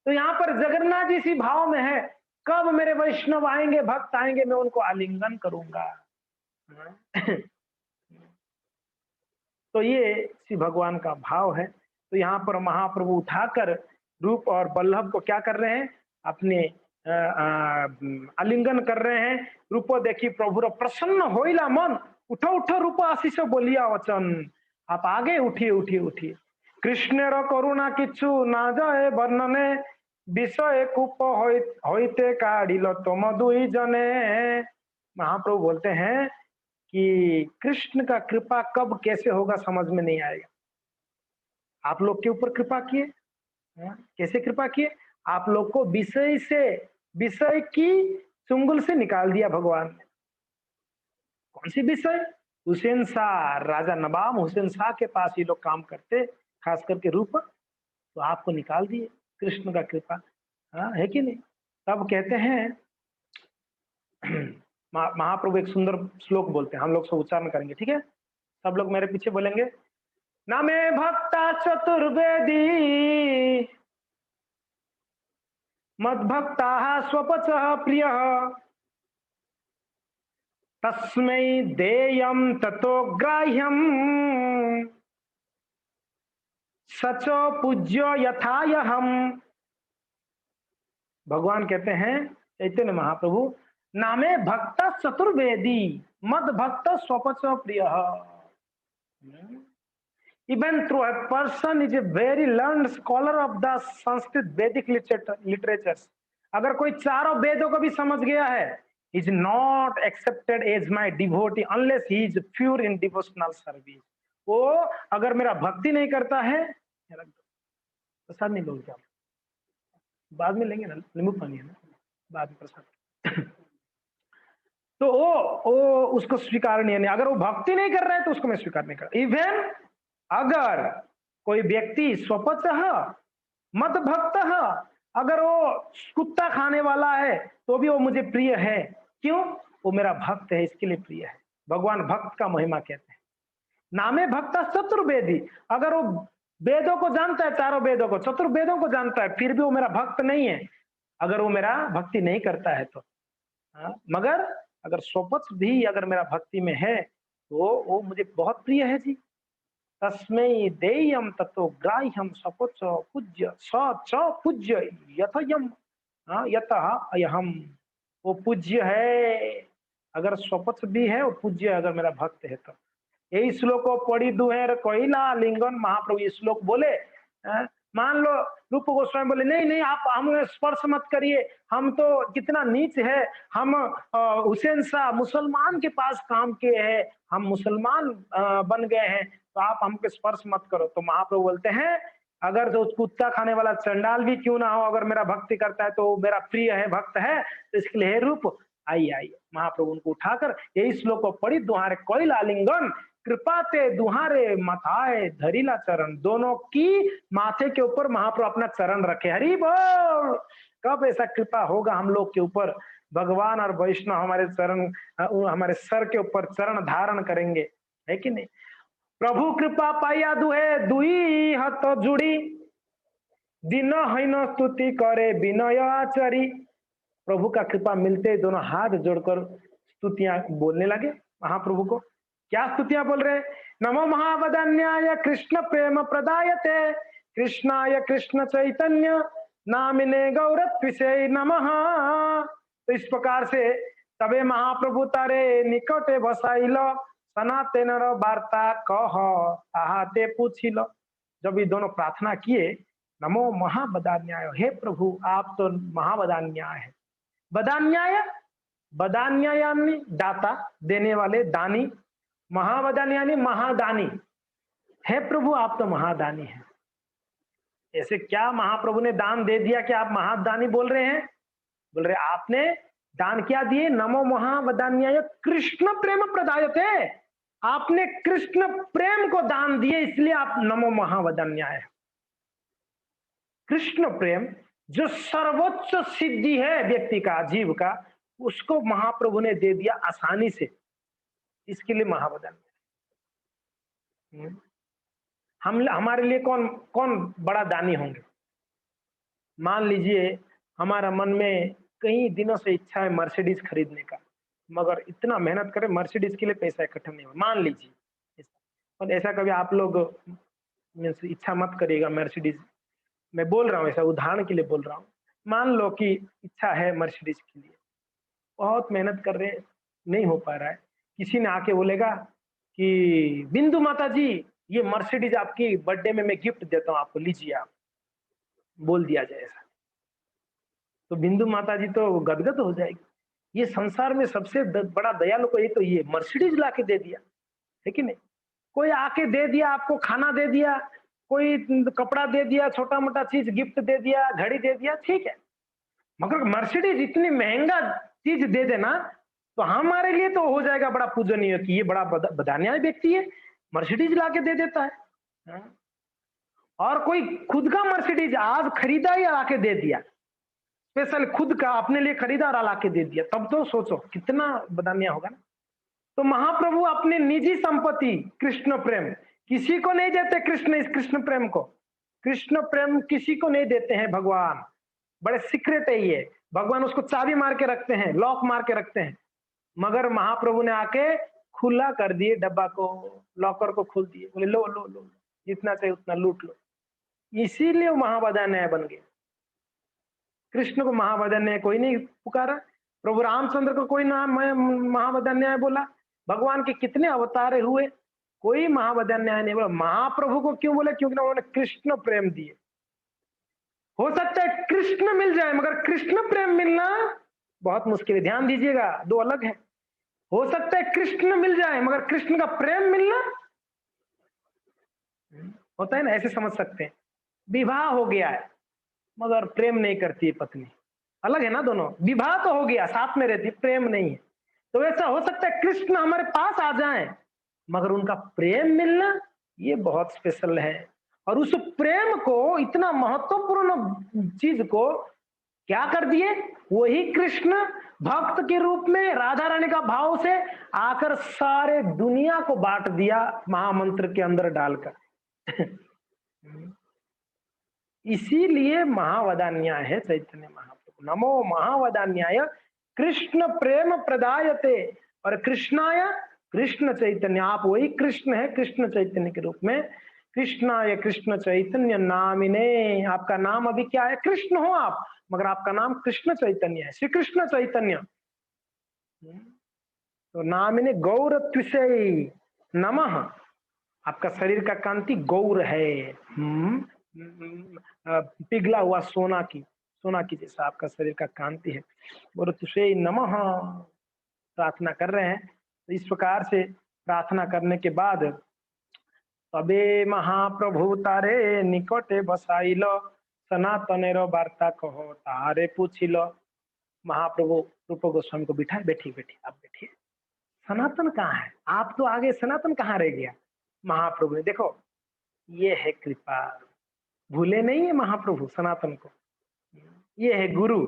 तो यहाँ पर जगन्नाथ जी इसी भाव में है, कब मेरे वैष्णव आएंगे, भक्त आएंगे, मैं उनको आलिंगन करूंगा। तो ये श्री भगवान का भाव है। तो यहाँ पर महाप्रभु उठाकर रूप और बल्लभ को क्या कर रहे हैं, अपने आलिंगन कर रहे हैं। रूप देखी प्रभु प्रसन्न होइला मन, उठो उठो रूप आशीष बोलिया वचन, आप आगे उठिए उठिए उठिए। कृष्णेर करुणा किच्छु ना जाए वर्णने, विषय कूप होइते काढ़िल तुम दुई जने। महाप्रभु बोलते हैं कि कृष्ण का कृपा कब कैसे होगा समझ में नहीं आएगा। आप लोग के ऊपर कृपा किए, कैसे कृपा किए, आप लोग को विषय की चुंगल से निकाल दिया भगवान ने। कौन सी विषय? हुसैन शाह, राजा नवाब हुसैन शाह के पास ये लोग काम करते, खास करके रूप, तो आपको निकाल दिए, कृष्ण का कृपा, है कि नहीं? तब कहते हैं महाप्रभु एक सुंदर श्लोक बोलते हैं, हम लोग सब उच्चारण करेंगे, ठीक है? सब लोग मेरे पीछे बोलेंगे, नामे भक्ता चतुर्वेदी मद्भक्ता स्वपच प्रिय तस्मै देयम ततो ग्राह्यम सचो पूज्यो यथायहम। भगवान कहते हैं चैतन्य महाप्रभु, नामे भक्त चतुर्वेदी मद भक्त स्वपच प्रिय। Even though a person is a very learned scholar of the Sanskrit Vedic literatures, अगर कोई चारों वेदों को भी समझ गया है, is not accepted as my devotee unless he is pure in devotional service। वो अगर मेरा भक्ति नहीं करता है, प्रसाद नहीं लोगे क्या? बाद में लेंगे ना, नींबू पानी है ना, बाद में प्रसाद। तो वो उसको स्वीकार नहीं है, अगर वो भक्ति नहीं कर रहा है तो उसको मैं स्वीकार नहीं कर। इवन अगर कोई व्यक्ति स्वपच मत भक्त, अगर वो कुत्ता खाने वाला है तो भी वो मुझे प्रिय है, क्यों? वो मेरा भक्त है, इसके लिए प्रिय है। भगवान भक्त का महिमा कहते हैं। नामे भक्त चतुर्वेदी, अगर वो वेदों को जानता है, चारों वेदों को, चतुर्वेदों को जानता है, फिर भी वो मेरा भक्त नहीं है, अगर वो मेरा भक्ति नहीं करता है तो। मगर अगर स्वपच भी अगर मेरा भक्ति में है तो वो मुझे बहुत प्रिय है जी। तस्मै देयम ततो ग्राह्यम स्वपच पूज्य स पूज्य यथयम यतः अयहम। वो पूज्य है, अगर स्वपच भी है, वो पूज्य है अगर मेरा भक्त है तो। यही श्लोक पढ़ी दुहेर कोइला लिंगन, महाप्रभु ये श्लोक बोले। मान लो रूप गोस्वामी बोले नहीं नहीं आप हमें स्पर्श मत करिए, हम तो कितना नीच है, हम हुसैन शाह मुसलमान के पास काम किए हैं, हम मुसलमान बन गए हैं, तो आप हमको स्पर्श मत करो। तो महाप्रभु बोलते हैं अगर जो कुत्ता खाने वाला चंडाल भी क्यों ना हो, अगर मेरा भक्ति करता है तो मेरा प्रिय है, भक्त है, तो इसके लिए रूप आइए आइए। महाप्रभु उनको उठाकर यही श्लोक को पढ़ी दुहारे कोई लालिंगन, कृपा ते दुहारे माथाए धरीला चरण। दोनों की माथे के ऊपर महाप्रभु अपना चरण रखे। हरि बोल। कब ऐसा कृपा होगा हम लोग के ऊपर, भगवान और वैष्णव हमारे चरण, हमारे सर के ऊपर चरण धारण करेंगे, है कि नहीं? प्रभु कृपा पाया दुहे दुई हाथ जुड़ी, दिन हैन स्तुति करे विनय आचरी। प्रभु का कृपा मिलते दोनों हाथ जोड़कर स्तुतियां बोलने लगे। महाप्रभु को। क्या स्तुतियां बोल रहे हैं? नमो महावदान्याय कृष्ण प्रेम प्रदायते कृष्णाय कृष्ण चैतन्य नामिने गौरत्विषे नमः। तो इस प्रकार से तबे महाप्रभु तारे निकटे बसाइल सनातन वार्ता कह ताहाते पूछिल। जब ये दोनों प्रार्थना किए, नमो महावदान्याय, हे प्रभु आप तो महावदान्याय है। वदान्याय, वदान्याय यानी दाता, देने वाले, दानी। महावदान्याय यानी महादानी। हे प्रभु आप तो महादानी हैं। ऐसे क्या महाप्रभु ने दान दे दिया कि आप महादानी बोल रहे हैं? बोल रहे आपने दान क्या दिए? नमो महावदान्याय कृष्ण प्रेम प्रदायते, आपने कृष्ण प्रेम को दान दिए, इसलिए आप नमो महावदान्याय। कृष्ण प्रेम जो सर्वोच्च सिद्धि है व्यक्ति का, जीव का, उसको महाप्रभु ने दे दिया आसानी से, इसके लिए महावदान्याय। हम हमारे लिए कौन कौन बड़ा दानी होंगे? मान लीजिए हमारा मन में कई दिनों से इच्छा है मर्सिडीज खरीदने का, मगर इतना मेहनत करें मर्सिडीज के लिए पैसा इकट्ठा नहीं हुआ, मान लीजिए। और ऐसा कभी आप लोग इच्छा मत करिएगा मर्सिडीज, मैं बोल रहा हूँ ऐसा उदाहरण के लिए बोल रहा हूँ। मान लो कि इच्छा है मर्सिडीज के लिए, बहुत मेहनत कर रहे हैं, नहीं हो पा रहा है। किसी ने आके बोलेगा कि बिंदु माता जी ये मर्सिडीज आपकी बर्थडे में मैं गिफ्ट देता हूँ आपको, लीजिए आप, बोल दिया जाए ऐसा, तो बिंदु माता जी तो गदगद हो जाएगी। ये संसार में सबसे बड़ा दयालु को तो ये मर्सिडीज ला के दे दिया है कि नहीं? कोई आके दे दिया, आपको खाना दे दिया, कोई कपड़ा दे दिया, छोटा मोटा चीज गिफ्ट दे दिया, घड़ी दे दिया, ठीक है, मगर मर्सिडीज इतनी महंगा चीज दे देना तो हमारे लिए तो हो जाएगा बड़ा पूजनीय कि ये बड़ा वदान्याय व्यक्ति है, मर्सिडीज लाके दे देता है। और कोई खुद का मर्सिडीज आज खरीदा या लाके दे दिया, स्पेशल खुद का अपने लिए खरीदा और लाके दे दिया, तब तो सोचो कितना वदान्याय होगा ना। तो महाप्रभु अपने निजी संपत्ति कृष्ण प्रेम किसी को नहीं देते, कृष्ण इस कृष्ण प्रेम को, कृष्ण प्रेम किसी को नहीं देते हैं भगवान, बड़े सीक्रेट है ये, भगवान उसको चाबी मार के रखते हैं, लॉक मार के रखते हैं, मगर महाप्रभु ने आके खुला कर दिए डब्बा को, लॉकर को खोल दिए, बोले लो लो लो जितना चाहिए उतना लूट लो। इसीलिए वो महावदान्याय बन गए। कृष्ण को महावदान्याय कोई नहीं पुकारा, प्रभु रामचंद्र को कोई नाम महावदान्याय बोला, भगवान के कितने अवतार हुए, कोई महावदान्याय नहीं बोला। महाप्रभु को क्यों बोले? क्योंकि उन्होंने कृष्ण प्रेम दिए। हो सकता है कृष्ण मिल जाए, मगर कृष्ण प्रेम मिलना बहुत मुश्किल है, ध्यान दीजिएगा, दो अलग है। हो सकता है कृष्ण मिल जाए, मगर कृष्ण का प्रेम मिलना होता है ना, ऐसे समझ सकते हैं। विवाह हो गया है मगर प्रेम नहीं करती है पत्नी, अलग है ना दोनों। विवाह तो हो गया, साथ में रहती, प्रेम नहीं है। तो ऐसा हो सकता है कृष्ण हमारे पास आ जाएं, मगर उनका प्रेम मिलना ये बहुत स्पेशल है। और उस प्रेम को, इतना महत्वपूर्ण चीज को क्या कर दिए? वही कृष्ण भक्त के रूप में राधा रानी का भाव से आकर सारे दुनिया को बांट दिया महामंत्र के अंदर डालकर। इसीलिए महावदान्याय है चैतन्य महाप्रभु। नमो महावदान्याय कृष्ण प्रेम प्रदायते, और कृष्णाय कृष्ण चैतन्य, आप वही कृष्ण है कृष्ण चैतन्य के रूप में। कृष्णाय कृष्ण चैतन्य नामिने, आपका नाम अभी क्या है? कृष्ण हो आप, मगर आपका नाम कृष्ण चैतन्य है, श्री कृष्ण चैतन्य। तो नामिने गौरत्विषे नमः, आपका शरीर का कांति गौर है, पिघला हुआ सोना की जैसा आपका शरीर का कांति है। गौरत्विषे नमः प्रार्थना कर रहे हैं। तो इस प्रकार से प्रार्थना करने के बाद तबे महाप्रभु तारे निकटे बसाइल सनातनेर वार्ता कहो तारे पूछिल। महाप्रभु रूप गोस्वामी को बिठाए, बैठिए बैठिए आप बैठिए, सनातन कहाँ है? आप तो आगे, सनातन कहाँ रह गया? महाप्रभु ने, देखो ये है कृपा, भूले नहीं है महाप्रभु सनातन को, ये है गुरु,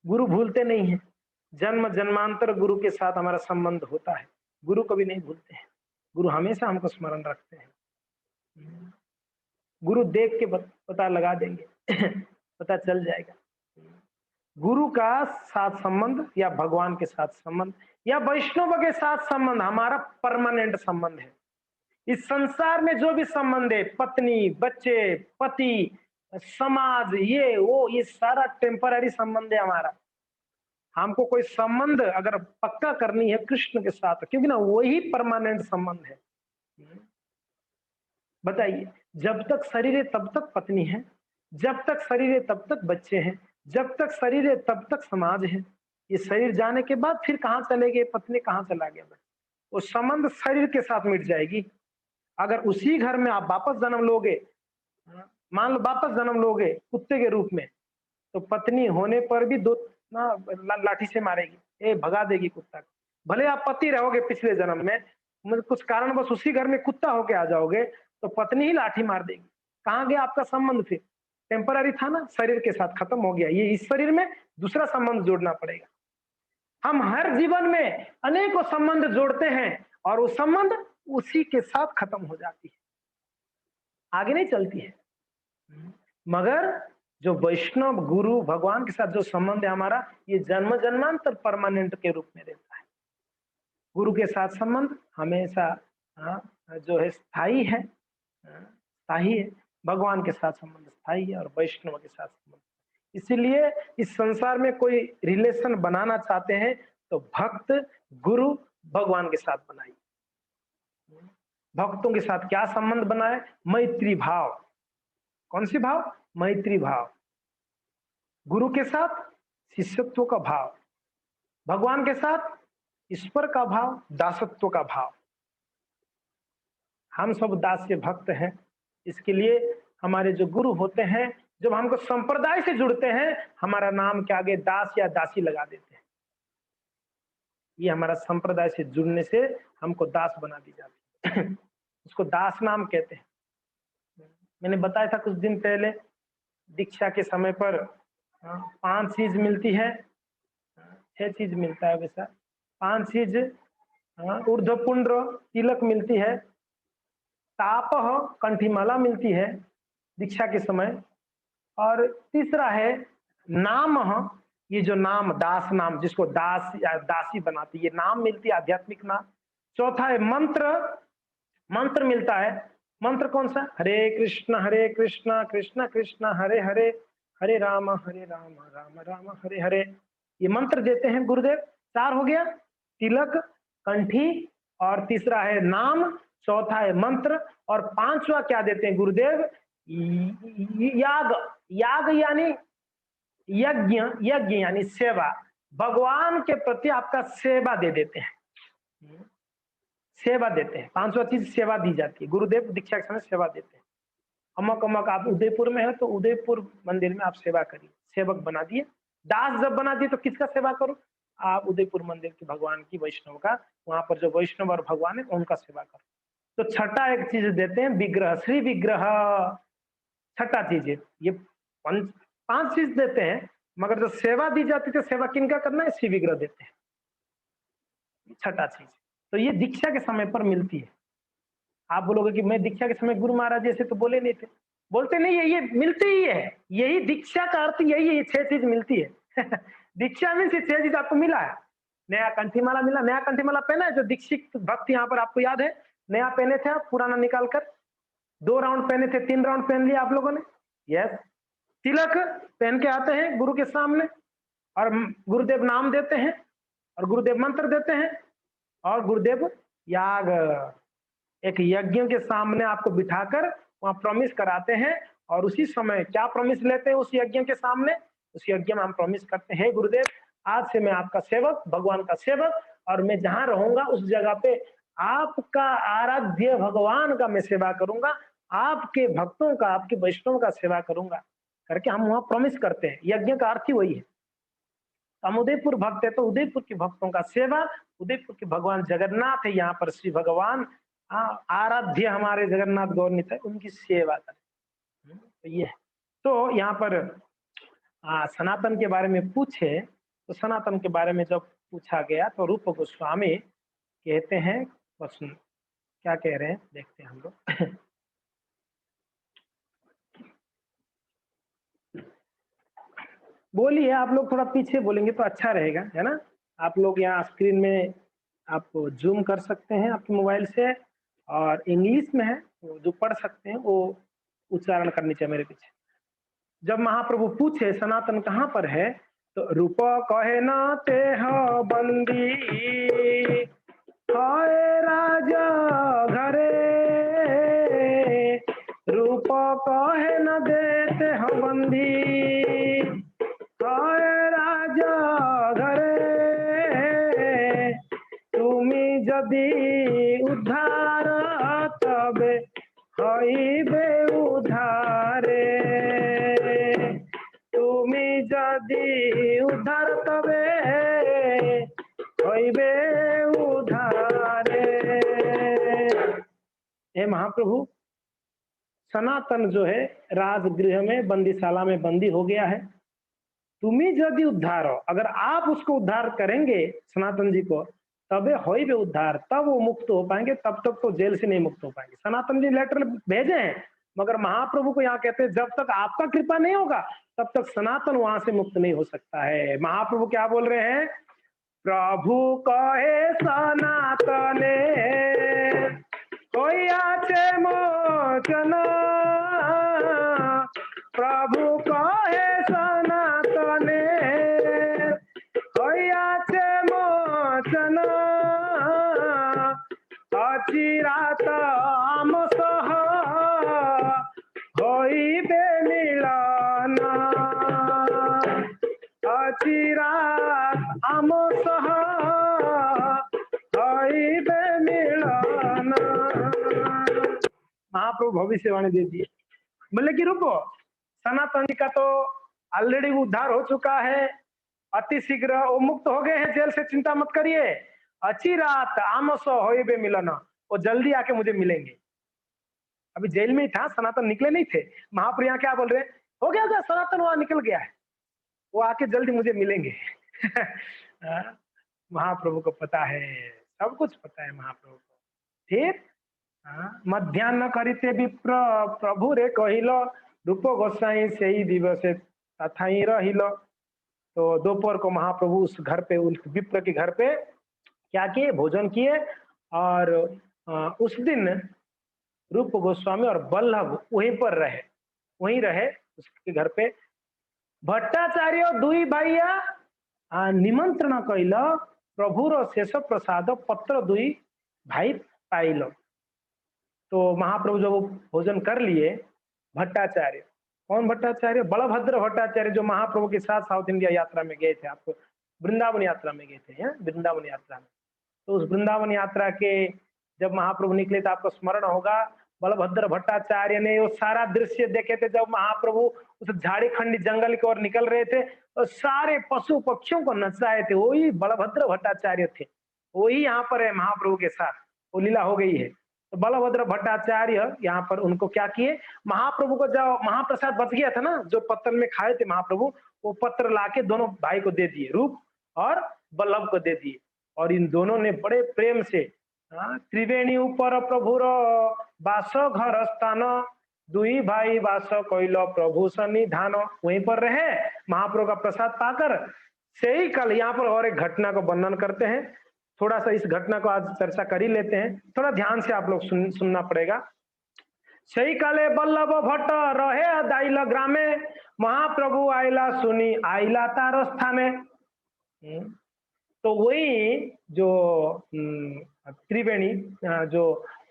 गुरु भूलते नहीं है, जन्म जन्मांतर गुरु के साथ हमारा संबंध होता है, गुरु कभी नहीं भूलते हैं, गुरु हमेशा हमको स्मरण रखते हैं। गुरु देख के पता लगा देंगे, पता चल जाएगा। गुरु का साथ संबंध या भगवान के साथ संबंध या वैष्णव के साथ संबंध हमारा परमानेंट संबंध है। इस संसार में जो भी संबंध है, पत्नी, बच्चे, पति, समाज, ये वो, ये सारा टेम्पररी संबंध है हमारा। हमको कोई संबंध अगर पक्का करनी है कृष्ण के साथ, क्योंकि ना वही परमानेंट संबंध है। बताइए, जब तक शरीर है तब तक पत्नी है, जब तक शरीर है तब तक बच्चे हैं, जब तक शरीर है तब तक समाज है। ये शरीर जाने के बाद फिर कहाँ चले गए, पत्नी कहाँ चला गया, वो संबंध शरीर के साथ मिट जाएगी। अगर उसी घर में आप वापस जन्म लोगे, मान लो वापस जन्म लोगे कुत्ते के रूप में, तो पत्नी होने पर भी दो ना लाठी से मारेगी, भगा देगी कुत्ता को। भले आप पति रहोगे पिछले जन्म में, मतलब कुछ कारणवश उसी घर में कुत्ता होके आ जाओगे, तो पत्नी ही लाठी मार देगी। कहाँ गया आपका संबंध? फिर टेम्पररी था ना, शरीर के साथ खत्म हो गया। ये इस शरीर में दूसरा संबंध जोड़ना पड़ेगा। हम हर जीवन में अनेकों संबंध जोड़ते हैं और वो संबंध उसी के साथ खत्म हो जाती है, आगे नहीं चलती है। मगर जो वैष्णव गुरु भगवान के साथ जो संबंध है हमारा, ये जन्म जन्मांतर परमानेंट के रूप में रहता है। गुरु के साथ संबंध हमेशा जो है स्थायी है, स्थायी है। भगवान के साथ संबंध स्थायी है और वैष्णव के साथ संबंध। इसीलिए इस संसार में कोई रिलेशन बनाना चाहते हैं तो भक्त गुरु भगवान के साथ बनाइए। भक्तों के साथ क्या संबंध बनाए? मैत्री भाव। कौन सी भाव? मैत्री भाव। गुरु के साथ शिष्यत्व का भाव, भगवान के साथ ईश्वर का भाव, दासत्व का भाव। हम सब दास्य भक्त हैं, इसके लिए हमारे जो गुरु होते हैं, जब हमको संप्रदाय से जुड़ते हैं, हमारा नाम के आगे दास या दासी लगा देते हैं। ये हमारा संप्रदाय से जुड़ने से हमको दास बना दी जाती है। उसको दास नाम कहते हैं। मैंने बताया था कुछ दिन पहले, दीक्षा के समय पर 5 चीज मिलती है, 6 चीज मिलता है वैसा। 5 चीज, ऊर्ध्वपुंड्र तिलक मिलती है, तापह कंठीमाला मिलती है दीक्षा के समय, और तीसरा है नाम। ये जो नाम, दास नाम, जिसको दास या दासी बनाती है, ये नाम मिलती है, आध्यात्मिक नाम। चौथा है मंत्र, मंत्र मिलता है। मंत्र कौन सा? हरे कृष्ण कृष्ण कृष्ण हरे हरे, हरे राम राम राम हरे हरे। ये मंत्र देते हैं गुरुदेव। 4 हो गया, तिलक, कंठी, और तीसरा है नाम, चौथा है मंत्र, और 5वां क्या देते हैं गुरुदेव? याग। याग यानी यज्ञ, यज्ञ यानी सेवा। भगवान के प्रति आपका सेवा दे देते हैं, सेवा देते हैं। 5वां चीज सेवा दी जाती है। गुरुदेव दीक्षा के समय सेवा देते हैं। अमक अमक, आप उदयपुर में है तो उदयपुर मंदिर में आप सेवा करिए, सेवक बना दिए। दास जब बना दिए तो किसका सेवा करो? आप उदयपुर मंदिर के भगवान की, वैष्णव का, वहां पर जो वैष्णव और भगवान है उनका सेवा करो। तो छठा एक चीज देते हैं, विग्रह, श्री विग्रह। छठा चीज है ये। 5 चीज देते हैं, मगर जो सेवा दी जाती है, सेवा किनका करना है? श्री विग्रह देते हैं। छठा चीज तो ये दीक्षा के समय पर मिलती है। आप बोलोगे कि मैं दीक्षा के समय गुरु महाराज जैसे तो बोले नहीं थे। बोलते नहीं है, ये मिलती ही है। यही दीक्षा का अर्थ यही है, ये 6 चीज मिलती है। दीक्षा में से 6 चीज आपको मिला है। नया कंठीमाला मिला, नया कंठीमाला पहना है जो दीक्षित भक्त यहाँ पर आपको याद है? नया पहने थे आप, पुराना निकाल कर 2 राउंड पहने थे, 3 राउंड पहन लिया आप लोगों ने। यस। तिलक पहन के आते हैं गुरु के सामने, और गुरुदेव नाम देते हैं, और गुरुदेव मंत्र देते हैं, और गुरुदेव याग, एक यज्ञ के सामने आपको बिठाकर वहां प्रॉमिस कराते हैं। और उसी समय क्या प्रॉमिस लेते हैं? उस यज्ञ के सामने, उस यज्ञ में हम प्रॉमिस करते हैं, गुरुदेव आज से मैं आपका सेवक, भगवान का सेवक, और मैं जहां रहूंगा उस जगह पे आपका आराध्य भगवान का मैं सेवा करूंगा, आपके भक्तों का, आपके वैष्णव का सेवा करूंगा करके हम वहां प्रॉमिस करते हैं। यज्ञ का अर्थ ही वही है। हम उदयपुर भक्त है तो उदयपुर के भक्तों का सेवा, उदयपुर के भगवान जगन्नाथ है, यहाँ पर श्री भगवान आराध्य हमारे जगन्नाथ गौरनीत है, उनकी सेवा करें। तो ये है। तो यहाँ पर सनातन के बारे में पूछे तो सनातन के बारे में जब पूछा गया तो रूप गोस्वामी कहते हैं, प्रश्न क्या कह रहे हैं देखते हैं हम लोग। बोलिए, आप लोग थोड़ा पीछे बोलेंगे तो अच्छा रहेगा, है ना? आप लोग यहाँ स्क्रीन में आप जूम कर सकते हैं आपके मोबाइल से, और इंग्लिश में है, वो जो पढ़ सकते हैं वो उच्चारण करनी चाहिए मेरे पीछे। जब महाप्रभु पूछे सनातन कहाँ पर है, तो रूप कहे न ते हो बंदी, हाय राजा घरे, रूप कहे न देते हो बंदी, हाय राजा घरे, तुमी जदि उद्धार तबे हईबे उद्धारे, तुमी जदि उद्धार तबे हईबे उद्धारे। हे महाप्रभु, सनातन जो है राजगृह में बंदीशाला में बंदी हो गया है, तुम्ही यदि उद्धार हो, अगर आप उसको उद्धार करेंगे सनातन जी को, तबे होई बे उद्धार, तब वो मुक्त हो पाएंगे, तब तक तो जेल से नहीं मुक्त हो पाएंगे। सनातन जी लेटर भेजे हैं, मगर महाप्रभु को यहाँ कहते हैं जब तक आपका कृपा नहीं होगा तब तक सनातन वहां से मुक्त नहीं हो सकता है। महाप्रभु क्या बोल रहे हैं, प्रभु कहे सनातने होइयाचे मोचन, प्रभु कहे सनातने होइयाचे मोचन, अचिरात आम सह होइबे मिलन, अचिरात आम सह होइबे मिलन। महाप्रभु भविष्यवाणी दे दिए, बोले कि रुको, सनातन जी का तो ऑलरेडी उद्धार हो चुका है, अति शीघ्र वो मुक्त हो गए हैं जेल से, चिंता मत करिए, अच्छी रात आमसो होइबे मिलन, वो जल्दी आके मुझे मिलेंगे। अभी जेल में ही था, सनातन निकले नहीं थे। महाप्रभु यहाँ क्या बोल रहे हैं, हो गया सनातन वहां निकल गया है, वो आके जल्दी मुझे मिलेंगे। महाप्रभु को पता है, सब कुछ पता है महाप्रभु को। ठीक, मध्याह्न करिते विप्र प्रभु रे कहिलो, रूप गोसाई से ही दिवसे तथा ही रहिलो। तो दोपहर को महाप्रभु उस घर पे, उस विप्र के घर पे क्या किए, भोजन किए, और उस दिन रूप गोस्वामी और बल्लभ वहीं पर रहे, वहीं रहे उसके घर पे। भट्टाचार्य दुई भाइया निमंत्रण कैल, प्रभुर शेष प्रसाद पत्र दुई भाई पाइल। तो महाप्रभु जब भोजन कर लिए, भट्टाचार्य, कौन भट्टाचार्य, बलभद्र भट्टाचार्य, जो महाप्रभु के साथ साउथ इंडिया यात्रा में गए थे, आपको वृंदावन यात्रा में गए थे, वृंदावन यात्रा में। तो उस वृंदावन यात्रा के जब महाप्रभु निकले तो आपको स्मरण होगा, बलभद्र भट्टाचार्य ने वो सारा दृश्य देखे थे, जब महाप्रभु उस झाड़ीखंडी जंगल की ओर निकल रहे थे और सारे पशु पक्षियों को नचाए थे, वही बलभद्र भट्टाचार्य थे, वही यहाँ पर है महाप्रभु के साथ, वो लीला हो गई है। तो बलभद्र भट्टाचार्य यहाँ पर उनको क्या किए, महाप्रभु को जब महाप्रसाद बच गया था ना, जो पत्तल में खाए थे महाप्रभु, वो पत्र लाके दोनों भाई को दे दिए, रूप और बल्लभ को दे दिए। और इन दोनों ने बड़े प्रेम से त्रिवेणी ऊपर प्रभुर बास घर स्थान, दुई भाई बास कैल प्रभु सन्निधान, वहीं पर रहे महाप्रभु का प्रसाद पाकर। से ही कल यहाँ पर और एक घटना को वर्णन करते हैं, थोड़ा सा इस घटना को आज चर्चा कर ही लेते हैं, थोड़ा ध्यान से आप लोग सुनना पड़ेगा। सही काले बल्लभ भट्ट रहे दाइल ग्रामे, महाप्रभु आइला सुनी आइला तार स्थाने। तो वही जो त्रिवेणी जो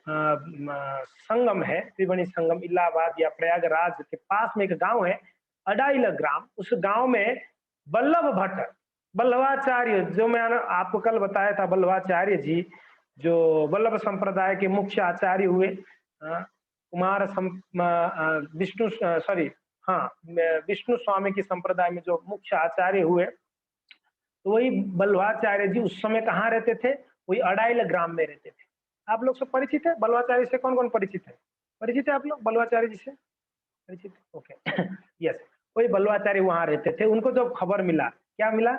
संगम है, त्रिवेणी संगम इलाहाबाद या प्रयागराज के पास में एक गांव है अडाइल ग्राम, उस गांव में बल्लभ भट्ट, बल्लभाचार्य, जो मैं आपको कल बताया था, बल्लभाचार्य जी जो वल्लभ संप्रदाय के मुख्य आचार्य हुए, कुमार विष्णु विष्णु स्वामी की संप्रदाय में जो मुख्य आचार्य हुए, तो वही बल्लभाचार्य जी उस समय कहाँ रहते थे, वही अडाइल ग्राम में रहते थे। आप लोग सब परिचित है बल्लभाचार्य से, कौन कौन परिचित है, परिचित है आप लोग बल्लभाचार्य जी से, परिचित, ओके। यस, वही बल्लभाचार्य वहां रहते थे। उनको जब खबर मिला, क्या मिला,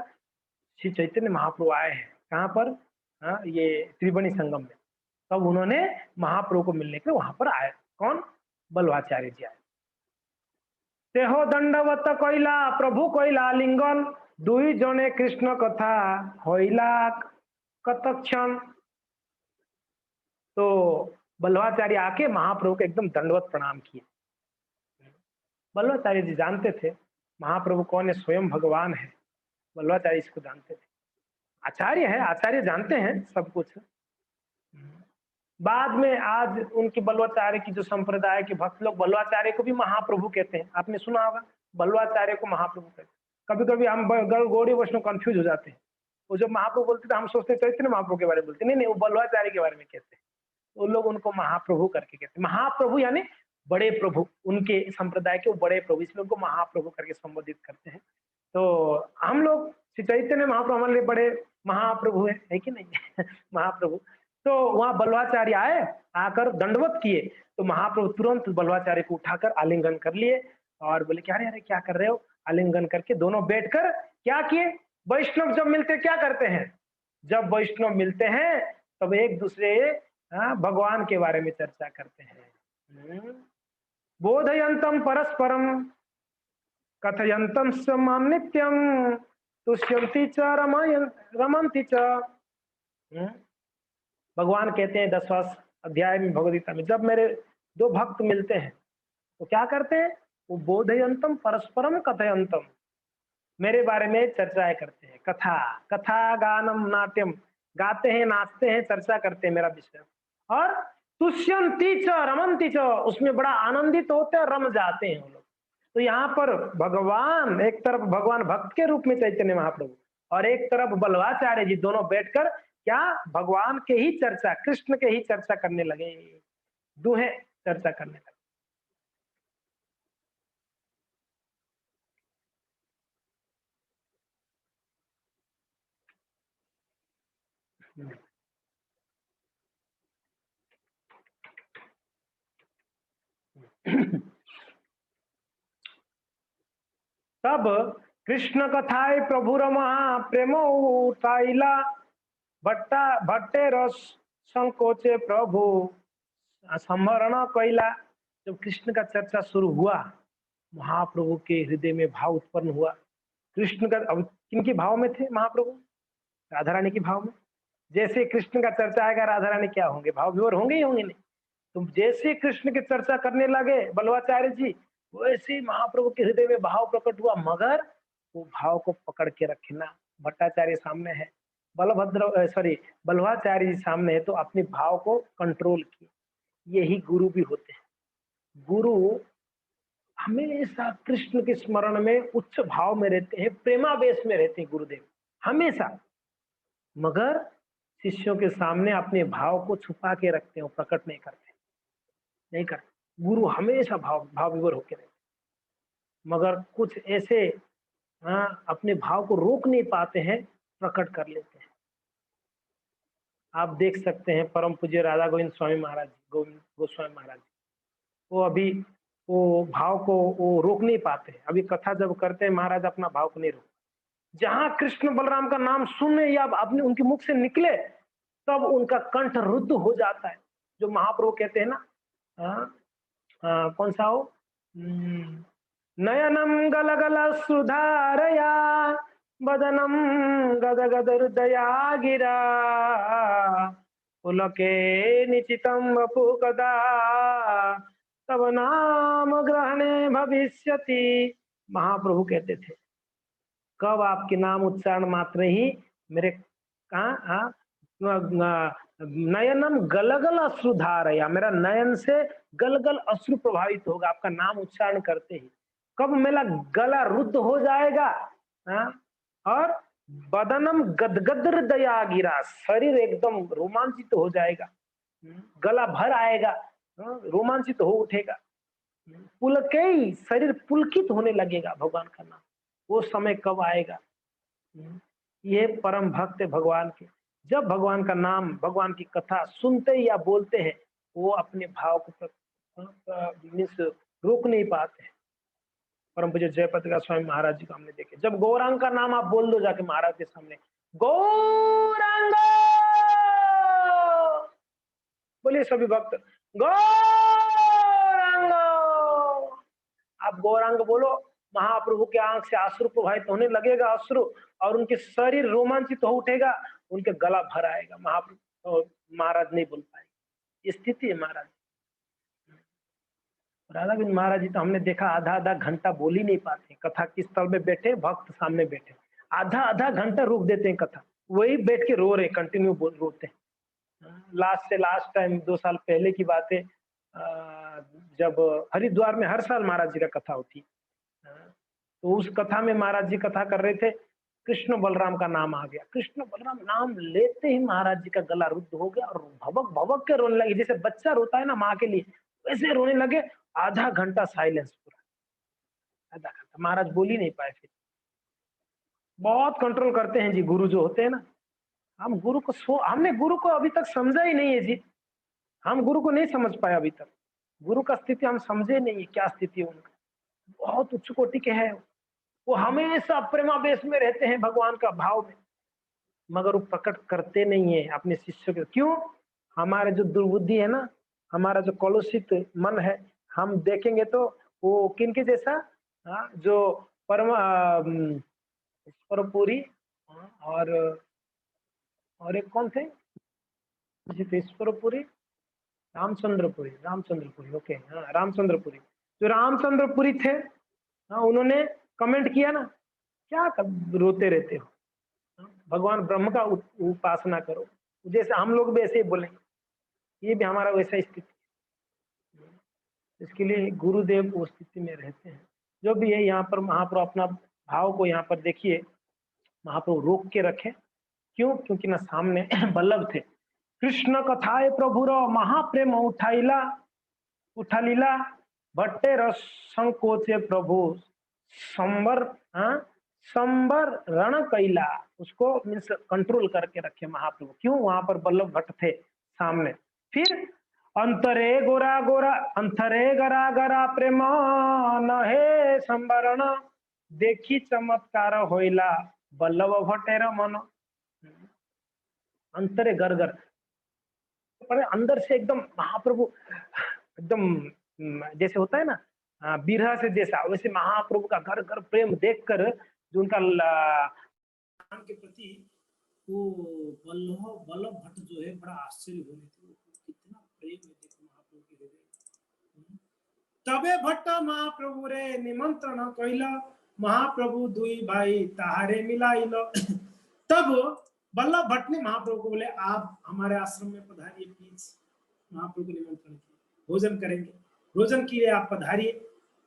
श्री चैतन्य महाप्रभु आए हैं कहाँ पर, ये त्रिवेणी संगम में, तब उन्होंने महाप्रभु को मिलने के लिए वहां पर आए। कौन, बल्लभाचार्य जी आए। तेहो दंडवत कोइला प्रभु कोइला लिंगन, दुई जने कृष्ण कथा होइला कतक्षण। तो बल्लवाचार्य आके महाप्रभु को एकदम दंडवत प्रणाम किए। बल्लवाचार्य जी जानते थे महाप्रभु कौन है, स्वयं भगवान है। बल्लवाचार्य इसको जानते थे, आचार्य है, आचार्य जानते हैं सब कुछ। बाद में आज उनकी बल्लवाचार्य की जो संप्रदाय के भक्त लोग बल्लवाचार्य को भी महाप्रभु कहते हैं, आपने सुना होगा बल्लवाचार्य को महाप्रभु कहते हैं। कभी कभी हम गौड़ी वैष्णव कंफ्यूज हो जाते हैं, वो जब महाप्रभु बोलते थे हम सोचते चैतन्य महाप्रभु के बारे में बोलते, नहीं नहीं वो बल्लवाचार्य के बारे में कहते हैं। वो लोग उनको महाप्रभु करके कहते हैं, महाप्रभु यानी बड़े प्रभु, उनके संप्रदाय के वो बड़े प्रभु, इसलिए उनको महाप्रभु करके संबोधित करते हैं। तो हम लोग श्री चैतन्य महाप्रभु हमारे लिए बड़े महाप्रभु है कि नहीं महाप्रभु। तो वहां बल्लवाचार्य आए, आकर दंडवत किए, तो महाप्रभु तुरंत बल्लवाचार्य को उठाकर आलिंगन कर लिए और बोले क्या अरे क्या कर रहे हो। आलिंगन करके दोनों बैठकर क्या किए, वैष्णव जब मिलते क्या करते हैं, जब वैष्णव मिलते हैं तब एक दूसरे भगवान के बारे में चर्चा करते हैं। बोधयंतम परस्परम कथयंतम स माम नित्यम तुष्यंति च रमन्ति च। भगवान कहते हैं 10वां अध्याय में भगवद्गीता में, जब मेरे दो भक्त मिलते हैं तो क्या करते हैं, वो बोधयंतम परस्परम कथयंतम, मेरे बारे में चर्चाएं करते हैं। कथा कथा गानम नाट्यम, गाते हैं नाचते हैं चर्चा करते हैं मेरा विषय। और तुष्यंति च रमन्ति च, उसमें बड़ा आनंदित होते हैं, रम जाते हैं वो लोग। तो यहाँ पर भगवान एक तरफ भगवान भक्त के रूप में चैतन्य महाप्रभु और एक तरफ बल्लवाचार्य जी, दोनों बैठकर क्या भगवान के ही चर्चा, कृष्ण के ही चर्चा करने लगे, दुहे चर्चा करने लगे। तब कृष्ण कथाय प्रभु रमा प्रेम उठाइला, भट्टा भट्टे रस संकोचे प्रभु संवरण कैला। जब कृष्ण का चर्चा शुरू हुआ, महाप्रभु के हृदय में भाव उत्पन्न हुआ। कृष्ण का अब किनके भाव में थे महाप्रभु, राधा रानी के भाव में। जैसे कृष्ण का चर्चा आएगा राधा रानी क्या होंगे, भाव विवर होंगे ही होंगे नहीं। तो जैसे कृष्ण की चर्चा करने लगे बल्लवाचार्य जी, वैसे महाप्रभु के हृदय में भाव प्रकट हुआ, मगर वो भाव को पकड़ के रखना। भट्टाचार्य सामने है, बल्लवाचार्य जी सामने है, तो अपने भाव को कंट्रोल किए। यही गुरु भी होते हैं। गुरु हमेशा कृष्ण के स्मरण में उच्च भाव में रहते हैं, प्रेमावेश में रहते हैं गुरुदेव हमेशा, मगर शिष्यों के सामने अपने भाव को छुपा के रखते हैं, प्रकट नहीं करते। गुरु हमेशा भाव विवर होकर रहते, मगर कुछ ऐसे अपने भाव को रोक नहीं पाते हैं, प्रकट कर लेते हैं। आप देख सकते हैं परम पूज्य राधा गोविंद स्वामी महाराज, गोस्वामी महाराज, वो अभी वो भाव को वो रोक नहीं पाते। अभी कथा जब करते हैं महाराज अपना भाव को नहीं रोक, जहां कृष्ण बलराम का नाम सुने या अपने उनके मुख से निकले तब उनका कंठ रुद्ध हो जाता है। जो महाप्रभु कहते हैं ना, कौन सा हो, नयनम गलगल सुधारया बदनम गदगद हृदया गिरा पुलके निचितम वपु कदा तब नाम ग्रहणे भविष्यति। महाप्रभु कहते थे कब आपके नाम उच्चारण मात्र ही मेरे नयनम गलगल अश्रुधारया, मेरा नयन से गलगल अश्रु प्रभावित होगा आपका नाम उच्चारण करते ही। कब मेरा गला रुद्ध हो जाएगा, और बदनम गदगद हृदया गिरा, शरीर एकदम रोमांचित हो जाएगा, गला भर आएगा, रोमांचित हो उठेगा, पुलके शरीर पुलकित होने लगेगा भगवान का नाम। वो समय कब आएगा, ये परम भक्त भगवान के, जब भगवान का नाम भगवान की कथा सुनते या बोलते हैं वो अपने भाव को रोक नहीं पाते हैं। परम पूज्य जयपति का स्वामी महाराज जी को हमने देखे, जब गौरांग का नाम आप बोल दो जाके महाराज के सामने, गौरांग, बोलिए सभी भक्त गौरांग, आप गौरांग बोलो, महाप्रभु के आंख से अश्रु प्रवाहित होने लगेगा, अश्रु, और उनके शरीर रोमांचित हो उठेगा, उनके गला भर आएगा, महाप्रभु महाराज नहीं बोल पाएंगे। स्थिति है महाराज। राधा बिन महाराज जी तो हमने देखा आधा आधा घंटा बोल ही नहीं पाते, कथा के स्थल में बैठे, भक्त सामने बैठे, आधा आधा घंटा रोक देते हैं कथा, वही बैठ के रो रहे, कंटिन्यू रोते हैं। लास्ट से लास्ट टाइम 2 साल पहले की बात है, जब हरिद्वार में हर साल महाराज जी का कथा होती है, तो उस कथा में महाराज जी कथा कर रहे थे, कृष्ण बलराम का नाम आ गया। कृष्ण बलराम नाम लेते ही महाराज जी का गला रुद्ध हो गया और भवक भवक के रोने लगे, जैसे बच्चा रोता है ना माँ के लिए, वैसे रोने लगे। आधा घंटा साइलेंस, पूरा आधा घंटा महाराज बोल ही नहीं पाए। फिर बहुत कंट्रोल करते हैं जी गुरु जो होते हैं ना। हम गुरु को हमने गुरु को अभी तक समझा ही नहीं है जी, हम गुरु को नहीं समझ पाए अभी तक। गुरु का स्थिति हम समझे नहीं है, क्या स्थिति है उनका। बहुत उच्च कोटि के हैं वो, हमेशा प्रेमावेश में रहते हैं भगवान का भाव में, मगर वो प्रकट करते नहीं है अपने शिष्यों के। क्यों? हमारे जो दुर्बुद्धि है ना, हमारा जो कलुषित मन है, हम देखेंगे तो वो किनके जैसा, जो परम ईश्वरपुरी और एक कौन थे, ईश्वरपुरी, रामचंद्रपुरी, ओके, हाँ रामचंद्रपुरी। जो रामचंद्रपुरी थे, हाँ, उन्होंने कमेंट किया ना, क्या रोते रहते हो, भगवान ब्रह्म का उपासना करो। जैसे हम लोग भी ऐसे ही बोलेंगे, ये भी हमारा वैसा स्थिति। इसके लिए गुरुदेव वो स्थिति में रहते हैं। जो भी है यहाँ पर महाप्रभु अपना भाव को यहाँ पर देखिए, महाप्रभु रोक के रखे। क्यों? क्योंकि ना सामने बल्लभ थे। कृष्ण कथाए प्रभुर महाप्रेम उठालीला भट्टे रस संकोचे प्रभु संबर रण कैला। उसको मीन्स कंट्रोल करके रखे महाप्रभु। क्यों? वहां पर बल्लभ भट्ट थे सामने। फिर अंतरे गोरा गोरा, अंतरे गरा गरा प्रेम नहे संवरण, देखी चमत्कार होइला बल्लभ भट्टेर मन। अंतरे गर गर, अंदर से एकदम महाप्रभु एकदम जैसे होता है ना बिरहा से जैसा, वैसे महाप्रभु का घर घर प्रेम देखकर जो उनका के प्रति वो बल्लभ भट्ट जो है बड़ा आश्चर्य हो रहे थे, कितना प्रेम है देखो महाप्रभु के हृदय। तबे भट्ट महाप्रभु रे निमंत्रण कइला, महाप्रभु दुई भाई ताहारे मिलाइल। तब बल्लभ भट्ट ने महाप्रभु को बोले, आप हमारे आश्रम में पधारिए प्लीज। महाप्रभु को निमंत्रण किया, भोजन करेंगे, भोजन के लिए आप पधारिए।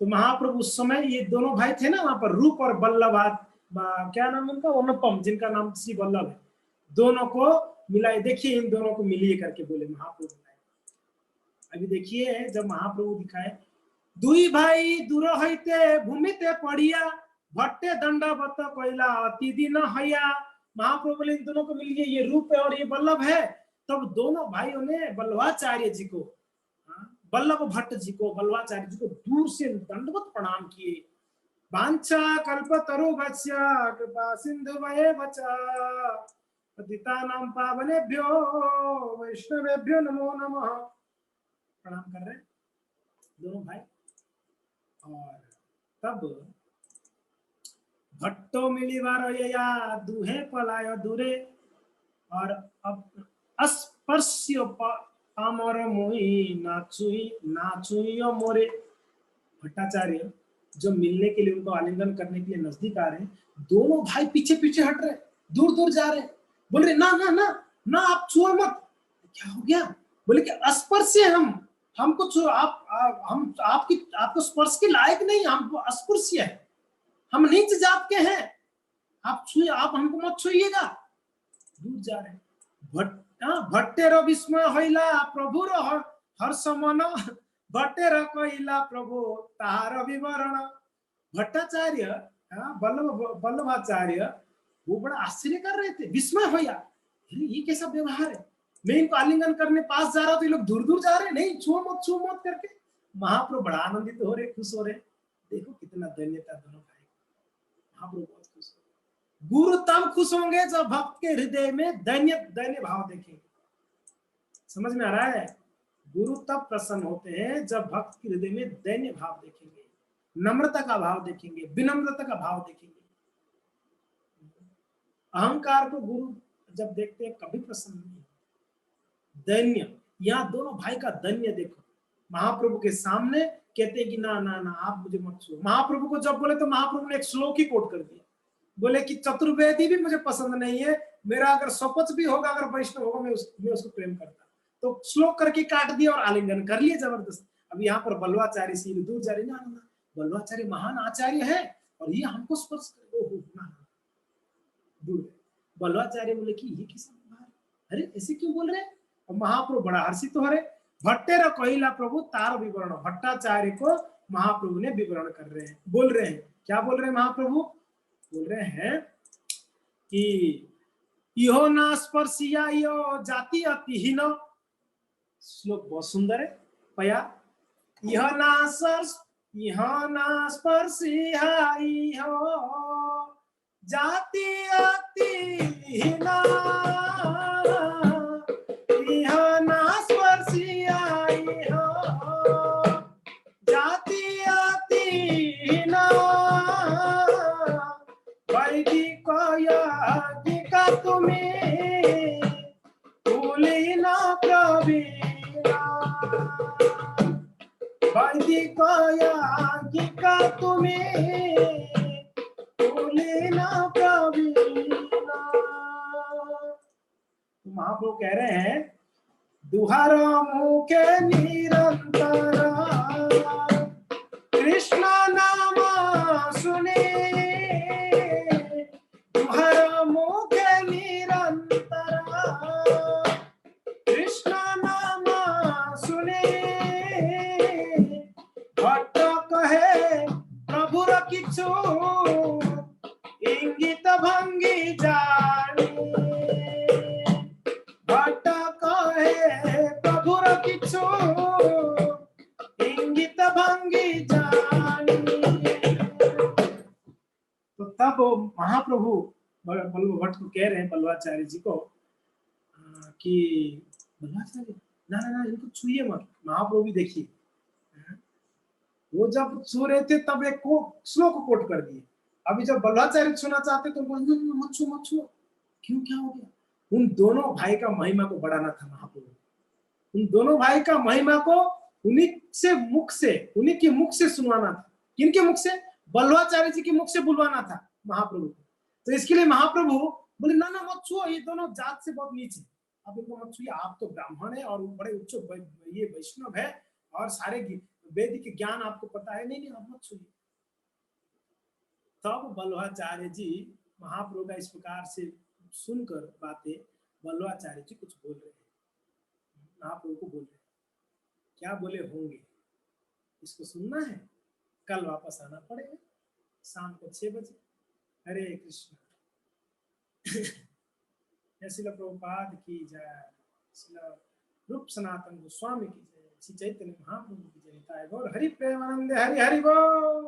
तो महाप्रभु उस समय ये दोनों भाई थे ना वहां पर, रूप और बल्लभ, क्या नाम उनका, अनुपम, जिनका नाम श्री बल्लभ है, दोनों को मिलाए। देखिए इन दोनों को मिलिए करके बोले महाप्रभु। अभी देखिए जब महाप्रभु दिखाए, दुई भाई दूर हईते भूमिते पड़िया, भट्टे दंडवत कोइला अति दिन हया। महाप्रभु बोले इन दोनों को मिलिए, ये रूप है और ये बल्लभ है। तब दोनों भाइयों ने बल्लभाचार्य जी को, बल्लभ भट्ट जी को, बल्लभाचार्य जी को दूर से दंडवत प्रणाम किए। वांछा कल्पतरु वत्स्य कृपा सिंधु वये वचा, पतितानां पावनेभ्यो वैष्णवेभ्यो नमो नमः। प्रणाम कर रहे दोनों भाई। और तब भट्टो मिलिवार या दुहे पलाय दूरे, और अब अस्पर्श्य पामर मोई नाचुई मोरे। भट्टाचार्य जो मिलने के लिए, उनको आलिंगन करने के लिए नजदीक आ रहे हैं, दोनों भाई पीछे पीछे हट रहे, दूर दूर जा रहे, बोल रहे ना ना ना ना आप छुओ मत। क्या हो गया? बोले कि अस्पर्श्य हमको छुओ, हम आपको स्पर्श के लायक नहीं, हमको अस्पर्श्य है, हम नीच जात के हैं, आप छुए, आप हमको मत छुइएगा। दूर जा रहे। भट्टेर विस्मय होइला प्रभुर हर्ष मन, भट्टेर कइला प्रभु ताहार विवरण। भट्टाचार्य बल्लभाचार्य वो बड़ा आश्चर्य कर रहे थे, विस्मय होया, ये कैसा व्यवहार है, मैं इनको आलिंगन करने पास जा रहा हूं तो ये लोग दूर दूर जा रहे, नहीं छू मत करके। महाप्रभु बड़ा आनंदित हो रहे, खुश हो रहे। देखो कितना धन्यता दोनों भाई, महाप्रभु बहुत खुश हो। गुरु तब खुश होंगे जब भक्त के हृदय में दैन्य भाव देखेंगे। समझ में आ रहा है? गुरु तब प्रसन्न होते हैं जब भक्त के हृदय में दैन्य भाव देखेंगे। नम्रता का भाव देखेंगे, विनम्रता का भाव देखेंगे। अहंकार को गुरु जब देखते हैं कभी प्रसन्न नहीं। दैन्य, यहाँ दोनों भाई का दैन्य देखो, महाप्रभु के सामने कहते हैं कि ना ना ना आप मुझे मत छुओ। महाप्रभु को जब बोले तो महाप्रभु ने एक श्लोक ही कोट कर दिया, बोले कि चतुर्वेदी भी मुझे पसंद नहीं है, मेरा अगर स्वपच भी होगा, अगर वैष्णव होगा, मैं उसको प्रेम करता। तो श्लोक करके काट दिया और आलिंगन कर लिया जबरदस्त। अब यहाँ पर बल्वाचार्य सिर दूर जा रही, ना ना बल्वाचार्य महान आचार्य है और ये हमको स्पर्श करे, ना दूर। बल्वाचार्य बोले कि ये किस, अरे ऐसे क्यों बोल रहे हैं? और महाप्रभु बड़ा हर्षित हो रहे। भट्टेर कहिला प्रभु तार विवरण, भट्टाचार्य को महाप्रभु ने विवरण कर रहे हैं, बोल रहे हैं। क्या बोल रहे हैं महाप्रभु? बोल रहे हैं कि इहो ना स्पर्शिया यो जाति अतिहीन। श्लोक बहुत सुंदर है पया। यह ना स्पर्शिया इहो जाति अतिहीन, इह ना स्पर्शिया इहो जाति अतिहीन, वैदिक याज्ञिका तुम्हें भूली न प्रवीणा, वैदिक याज्ञिका तुम्हें भूली न प्रवीणा। महाप्रभु कह रहे हैं दुहार मुखे निरंतर कृष्ण नाम सुने, दुहार मुखे निरंतर कृष्ण नाम सुने, भट्ट कहे प्रभुर किछु इंगित भंगी जानी, भट्ट कहे प्रभुर किछु इंगित भंगी जानी। तो तब महाप्रभु भट्ट को कह रहे हैं बल्वाचार्य जी को कि बल्वाचार्य ना ना ना इनको छुइए मत। महाप्रभु भी देखिए, वो जब छू रहे थे तब एक श्लोक कोट कर दिए, अभी जब बल्वाचार्य छूना चाहते तो मत छू मत छू। क्यों, क्या हो गया? उन दोनों भाई का महिमा को बढ़ाना था महाप्रभु, उन दोनों भाई का महिमा को उन्हीं के मुख से सुनवाना था। किनके मुख से? बल्वाचार्य जी के मुख से बुलवाना था महाप्रभु को। तो इसके लिए महाप्रभु बोले ना ना मत छुओ, ये दोनों जात से बहुत नीचे, आप इनको मत छुइए, आप तो ब्राह्मण है और बड़े उच्च ये वैष्णव है और सारे वैदिक ज्ञान आपको पता है, नहीं आप मत छुइए। तब बल्वाचार्य जी महाप्रभु का इस प्रकार से सुनकर बातें, बल्वाचार्य जी कुछ बोल रहे हैं, महाप्रभु को बोल रहे हैं। क्या बोले होंगे इसको सुनना है, कल वापस आना पड़ेगा शाम को 6 बजे। हरे कृष्ण। श्रील प्रभुपाद की जय, श्रील रूप सनातन गोस्वामी की जय, श्री चैतन्य महाप्रभु की जय। गौर हरि प्रेमानंद हरि हरि बोल।